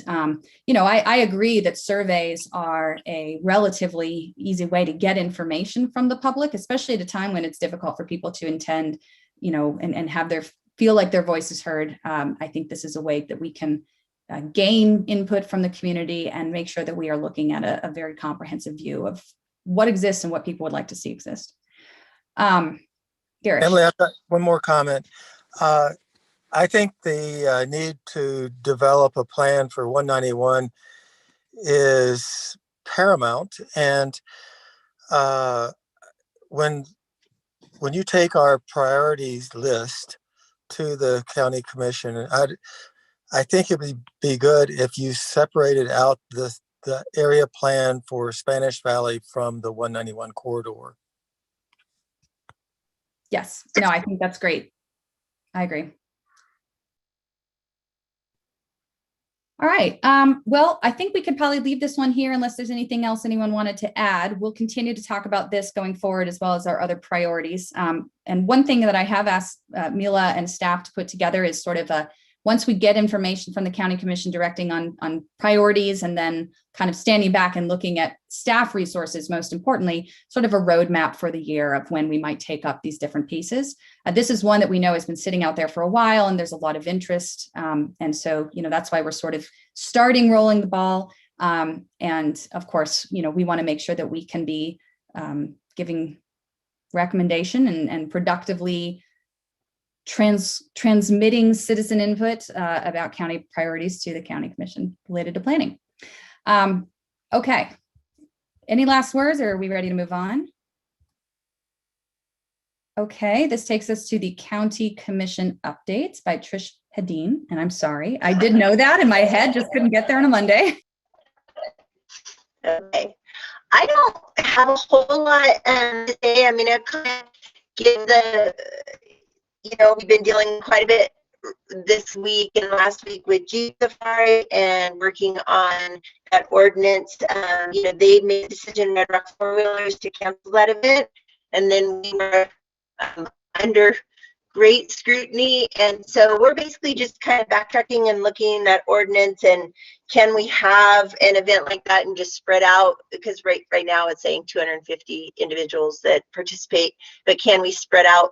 you know, I agree that surveys are a relatively easy way to get information from the public, especially at a time when it's difficult for people to attend, you know, and have feel like their voice is heard. I think this is a way that we can gain input from the community and make sure that we are looking at a very comprehensive view of what exists and what people would like to see exist. Garish. Emily, I've got one more comment. I think the need to develop a plan for 191 is paramount. And when you take our priorities list to the county commission, I think it would be good if you separated out the area plan for Spanish Valley from the 191 corridor. Yes, no, I think that's great. I agree. All right. Well, I think we could probably leave this one here unless there's anything else anyone wanted to add. We'll continue to talk about this going forward as well as our other priorities. And one thing that I have asked Mila and staff to put together is sort of once we get information from the County Commission directing on priorities and then kind of standing back and looking at staff resources, most importantly, sort of a roadmap for the year of when we might take up these different pieces. This is one that we know has been sitting out there for a while and there's a lot of interest. And so, that's why we're sort of starting rolling the ball. And of course, we want to make sure that we can be giving recommendation and productively transmitting citizen input about county priorities to the County Commission related to planning. Okay. Any last words or are we ready to move on? Okay, this takes us to the County Commission updates by Trish Hedin. And I'm sorry, I did know that in my head, just couldn't get there on a Monday. Okay. I don't have a whole lot to say. I mean, I kind of give we've been dealing quite a bit this week and last week with Jeep Safari and working on that ordinance. They made a decision at Rock 4-wheelers to cancel that event. And then we were under great scrutiny. And so we're basically just kind of backtracking and looking at ordinance and can we have an event like that and just spread out, because right now it's saying 250 individuals that participate, but can we spread out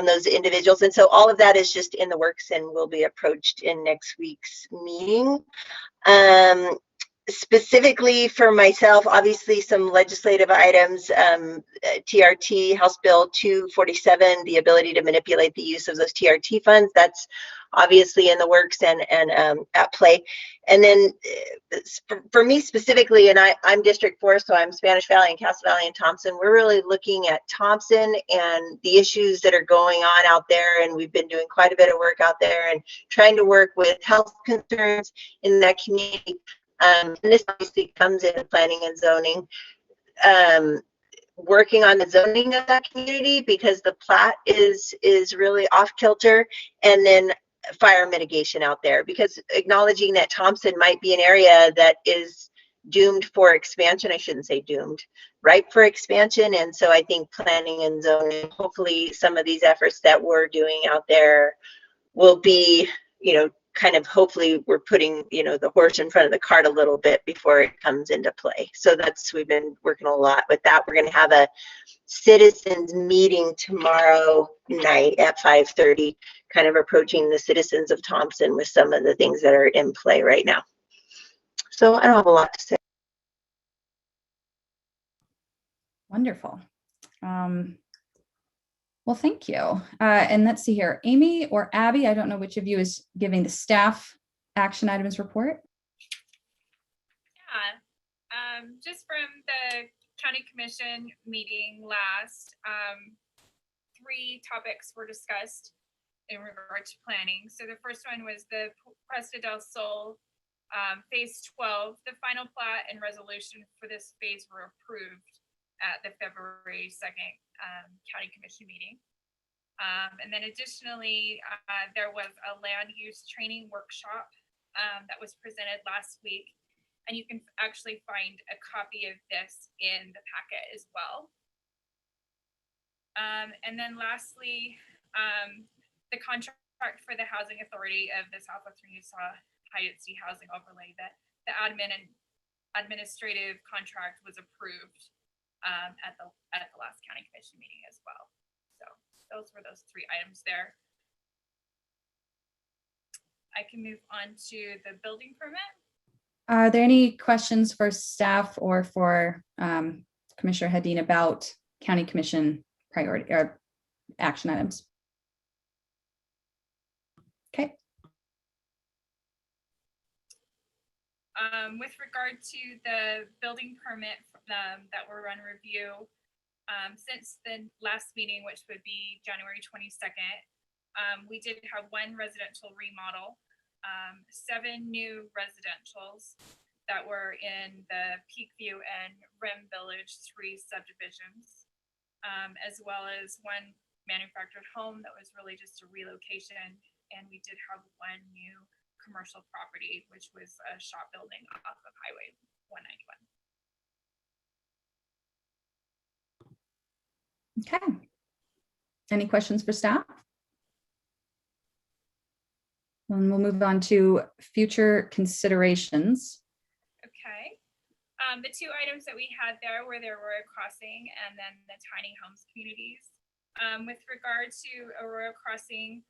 those individuals? And so all of that is just in the works and will be approached in next week's meeting. Specifically for myself, obviously some legislative items, TRT, House Bill 247, the ability to manipulate the use of those TRT funds, that's obviously in the works and at play. And then for me specifically, and I'm District 4, so I'm Spanish Valley and Castle Valley and Thompson, we're really looking at Thompson and the issues that are going on out there. And we've been doing quite a bit of work out there and trying to work with health concerns in that community. And this obviously comes in planning and zoning, working on the zoning of that community because the plat is really off kilter, and then fire mitigation out there, because acknowledging that Thompson might be an area that is doomed for expansion. I shouldn't say doomed, ripe for expansion. And so I think planning and zoning, hopefully some of these efforts that we're doing out there will be, kind of hopefully we're putting, the horse in front of the cart a little bit before it comes into play. So we've been working a lot with that. We're going to have a citizens meeting tomorrow night at 5:30, kind of approaching the citizens of Thompson with some of the things that are in play right now. So I don't have a lot to say. Wonderful. Well, thank you. And let's see here, Amy or Abby, I don't know which of you is giving the staff action items report. Yeah, just from the County Commission meeting last, 3 topics were discussed in regard to planning. So the first one was the Puesta del Sol Phase 12. The final plat and resolution for this phase were approved at the February 2nd County Commission meeting. And then additionally, there was a land use training workshop that was presented last week. And you can actually find a copy of this in the packet as well. And then lastly, the contract for the Housing Authority of the Southwestern Utah High-Density Housing Overlay, that the admin and administrative contract was approved at the last County Commission meeting as well. So those were those 3 items there. I can move on to the building permit. Are there any questions for staff or for Commissioner Hedin about County Commission priority or action items? Okay. With regard to the building permit that we're on review, since the last meeting, which would be January 22nd, we did have 1 residential remodel, 7 new residentials that were in the Peakview and Rim Village 3 subdivisions, as well as 1 manufactured home that was really just a relocation. And we did have 1 new commercial property, which was a shop building off of Highway 191. Okay. Any questions for staff? And we'll move on to future considerations. Okay. The two items that we had there were the Aurora Crossing and then the tiny homes communities. With regard to Aurora Crossing,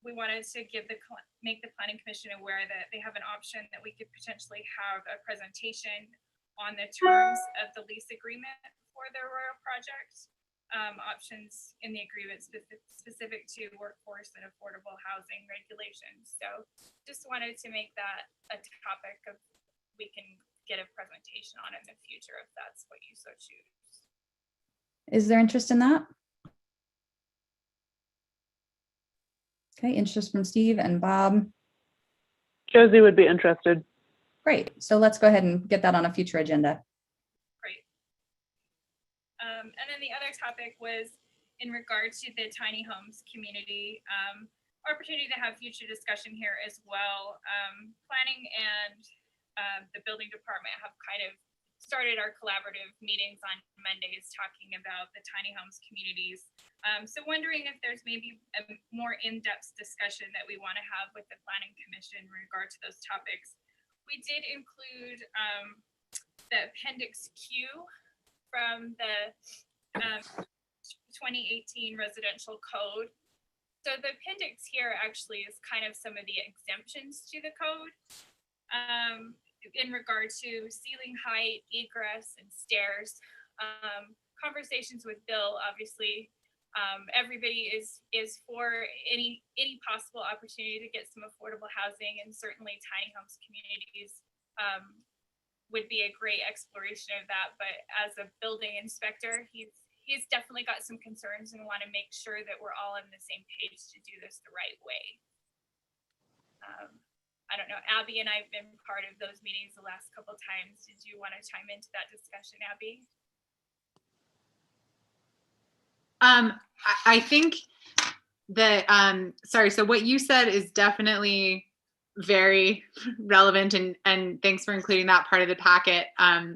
we wanted to make the Planning Commission aware that they have an option that we could potentially have a presentation on the terms of the lease agreement for the Aurora project. Options in the agreement specific to workforce and affordable housing regulations. So just wanted to make that a topic of we can get a presentation on in the future if that's what you so choose. Is there interest in that? Okay, interest from Steve and Bob. Josie would be interested. Great. So let's go ahead and get that on a future agenda. And then the other topic was in regard to the tiny homes community, opportunity to have future discussion here as well. Planning and the building department have kind of started our collaborative meetings on Mondays talking about the tiny homes communities. So wondering if there's maybe a more in-depth discussion that we want to have with the Planning Commission in regard to those topics. We did include the Appendix Q from the 2018 residential code. So the appendix here actually is kind of some of the exemptions to the code in regard to ceiling height, egress, and stairs. Conversations with Bill, obviously, everybody is for any possible opportunity to get some affordable housing, and certainly tiny homes communities would be a great exploration of that. But as a building inspector, he's definitely got some concerns and want to make sure that we're all on the same page to do this the right way. I don't know, Abby and I've been part of those meetings the last couple of times. Did you want to chime into that discussion, Abby? I think that, sorry, so what you said is definitely very relevant, and thanks for including that part of the packet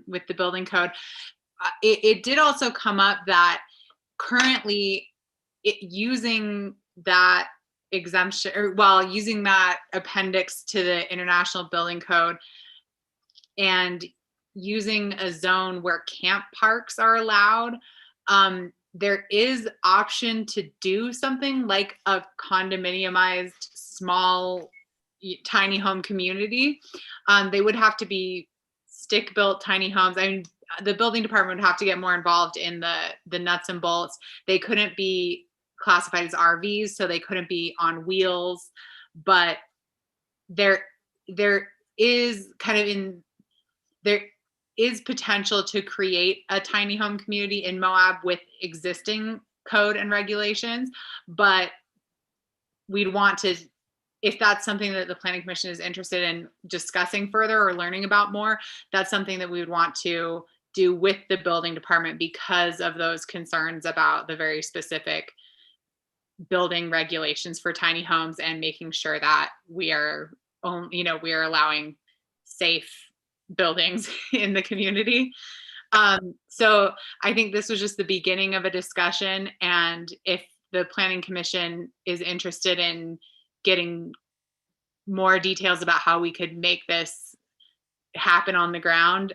with the building code. It did also come up that currently using that exemption, or well, using that appendix to the International Building Code and using a zone where camp parks are allowed, there is option to do something like a condominiumized small tiny home community. They would have to be stick-built tiny homes. I mean, the building department would have to get more involved in the nuts and bolts. They couldn't be classified as RVs, so they couldn't be on wheels, but there is potential to create a tiny home community in Moab with existing code and regulations, but we'd want to, if that's something that the Planning Commission is interested in discussing further or learning about more, that's something that we would want to do with the building department because of those concerns about the very specific building regulations for tiny homes and making sure that we are allowing safe buildings in the community. So I think this was just the beginning of a discussion, and if the Planning Commission is interested in getting more details about how we could make this happen on the ground,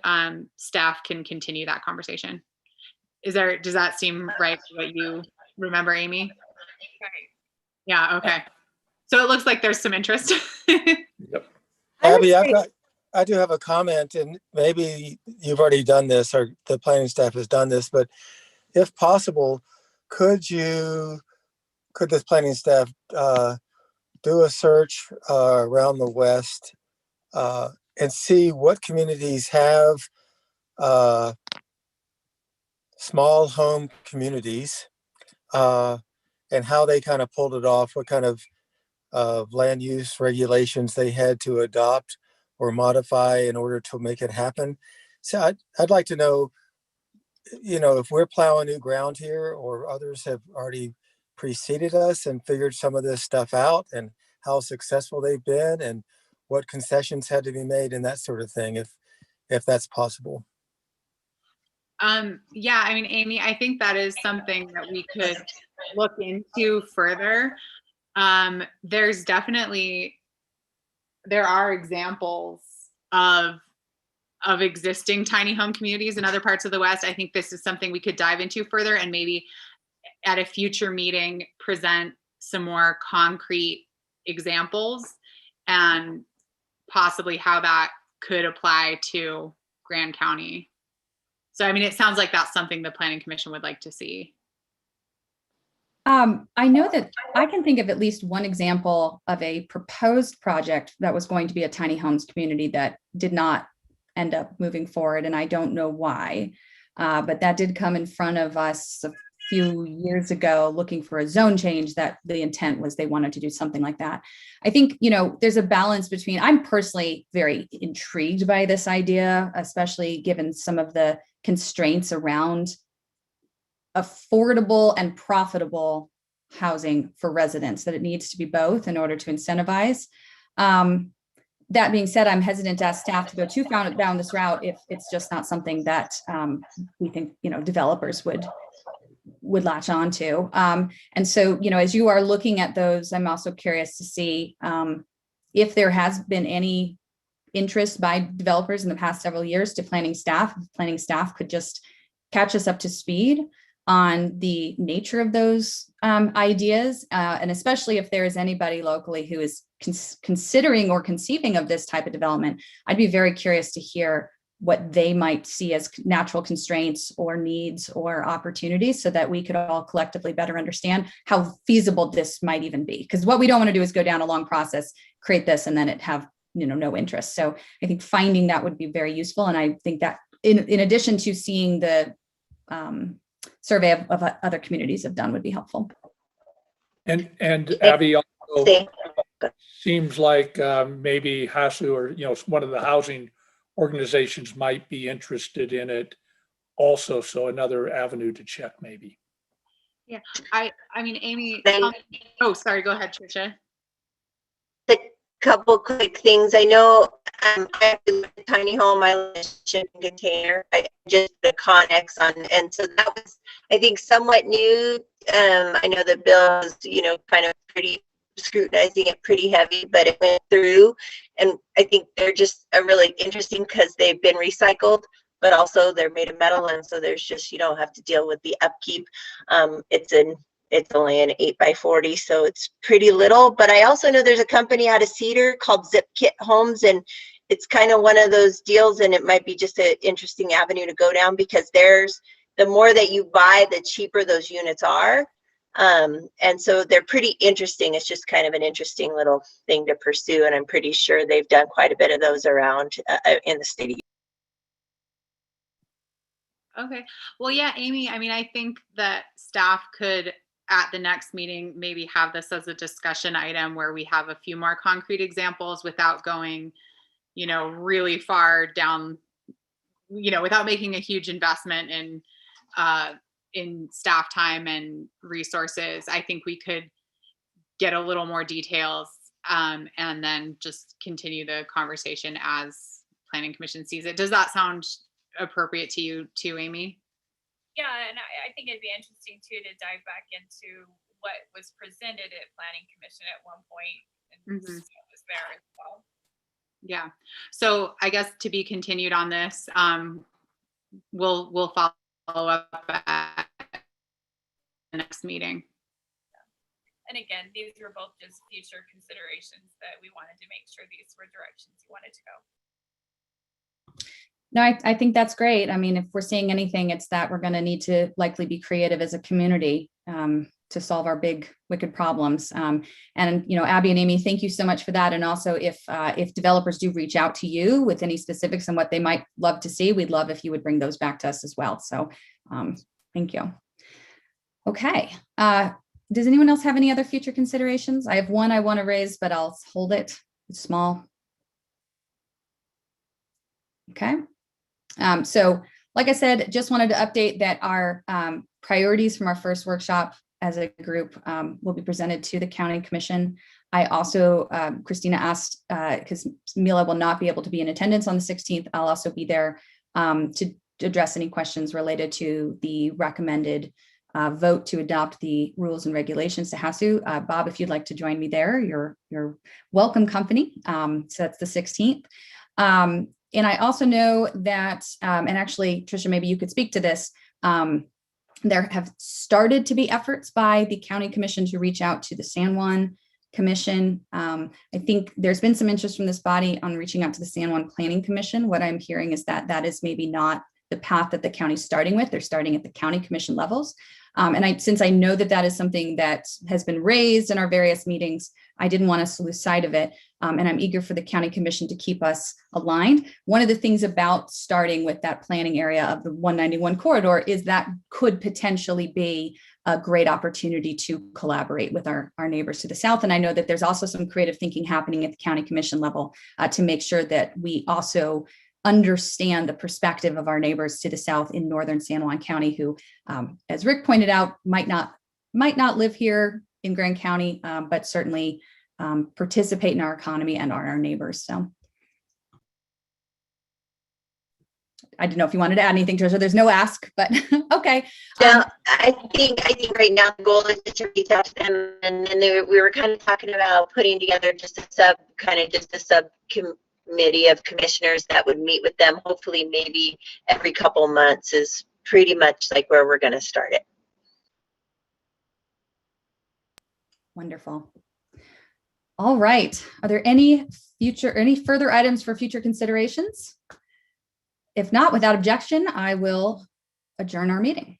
staff can continue that conversation. Does that seem right to what you remember, Amy? Right. Yeah, okay. So it looks like there's some interest. Abby, I do have a comment, and maybe you've already done this or the planning staff has done this, but if possible, could this planning staff do a search around the West and see what communities have small home communities and how they kind of pulled it off, what kind of land use regulations they had to adopt or modify in order to make it happen. So I'd like to know, if we're plowing new ground here or others have already preceded us and figured some of this stuff out and how successful they've been and what concessions had to be made and that sort of thing, if that's possible. Yeah, I mean, Amy, I think that is something that we could look into further. There's definitely, there are examples of existing tiny home communities in other parts of the West. I think this is something we could dive into further and maybe at a future meeting present some more concrete examples and possibly how that could apply to Grand County. So, I mean, it sounds like that's something the Planning Commission would like to see. I know that I can think of at least one example of a proposed project that was going to be a tiny homes community that did not end up moving forward, and I don't know why. But that did come in front of us a few years ago looking for a zone change, that the intent was they wanted to do something like that. I think, you know, there's a balance between, I'm personally very intrigued by this idea, especially given some of the constraints around affordable and profitable housing for residents, that it needs to be both in order to incentivize. That being said, I'm hesitant to ask staff to go too far down this route if it's just not something that we think, you know, developers would latch on to. And so, you know, as you are looking at those, I'm also curious to see if there has been any interest by developers in the past several years to planning staff. Planning staff could just catch us up to speed on the nature of those ideas, and especially if there is anybody locally who is considering or conceiving of this type of development, I'd be very curious to hear what they might see as natural constraints or needs or opportunities, so that we could all collectively better understand how feasible this might even be. Because what we don't want to do is go down a long process, create this, and then it have, you know, no interest. So I think finding that would be very useful. And I think that in addition to seeing the survey of other communities have done would be helpful. And Abby, also seems like maybe HASU or, you know, one of the housing organizations might be interested in it also. So another avenue to check maybe. Yeah, I mean, Amy, oh, sorry, go ahead, Tricia. A couple quick things. I know I have a tiny home, I live in a shipping container. I just put a Connex on, and so that was, I think, somewhat new. I know the bill was, you know, kind of pretty scrutinizing it pretty heavy, but it went through, and I think they're just really interesting because they've been recycled, but also they're made of metal, and so there's just, you don't have to deal with the upkeep. It's only an 8x40, so it's pretty little. But I also know there's a company out of Cedar called Zip Kit Homes, and it's kind of one of those deals, and it might be just an interesting avenue to go down, because there's, the more that you buy, the cheaper those units are. And so they're pretty interesting. It's just kind of an interesting little thing to pursue, and I'm pretty sure they've done quite a bit of those around in the state. Okay, well, yeah, Amy, I mean, I think that staff could, at the next meeting, maybe have this as a discussion item where we have a few more concrete examples without going, you know, really far down, you know, without making a huge investment in staff time and resources. I think we could get a little more details and then just continue the conversation as Planning Commission sees it. Does that sound appropriate to you too, Amy? Yeah, and I think it'd be interesting too to dive back into what was presented at Planning Commission at one point and see what was there as well. Yeah, so I guess to be continued on this, we'll follow up at the next meeting. And again, these were both just future considerations that we wanted to make sure these were directions you wanted to go. No, I think that's great. I mean, if we're seeing anything, it's that we're going to need to likely be creative as a community to solve our big, wicked problems. And, you know, Abby and Amy, thank you so much for that. And also, if developers do reach out to you with any specifics on what they might love to see, we'd love if you would bring those back to us as well. So thank you. Okay. Does anyone else have any other future considerations? I have one I want to raise, but I'll hold it. It's small. Okay. So like I said, just wanted to update that our priorities from our first workshop as a group will be presented to the County Commission I also, Christina asked, because Mila will not be able to be in attendance on the 16th. I'll also be there to address any questions related to the recommended vote to adopt the rules and regulations to HASU. Bob, if you'd like to join me there, you're welcome company. So that's the 16th. And I also know that, and actually, Tricia, maybe you could speak to this. There have started to be efforts by the county commission to reach out to the San Juan Commission. I think there's been some interest from this body on reaching out to the San Juan Planning Commission. What I'm hearing is that that is maybe not the path that the county's starting with. They're starting at the county commission levels. And since I know that that is something that has been raised in our various meetings, I didn't want us to lose sight of it. And I'm eager for the county commission to keep us aligned. One of the things about starting with that planning area of the 191 corridor is that could potentially be a great opportunity to collaborate with our neighbors to the south. And I know that there's also some creative thinking happening at the county commission level to make sure that we also understand the perspective of our neighbors to the south in northern San Juan County, who, as Rick pointed out, might not live here in Grand County, but certainly participate in our economy and are our neighbors. So I don't know if you wanted to add anything, Tricia. There's no ask, but okay. No, I think right now the goal is to reach out to them, and then we were kind of talking about putting together just a subcommittee of commissioners that would meet with them. Hopefully, maybe every couple months is pretty much like where we're going to start it. Wonderful. All right. Are there any further items for future considerations? If not, without objection, I will adjourn our meeting.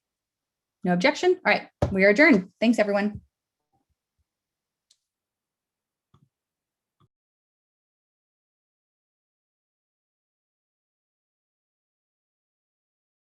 No objection? All right, we are adjourned. Thanks, everyone.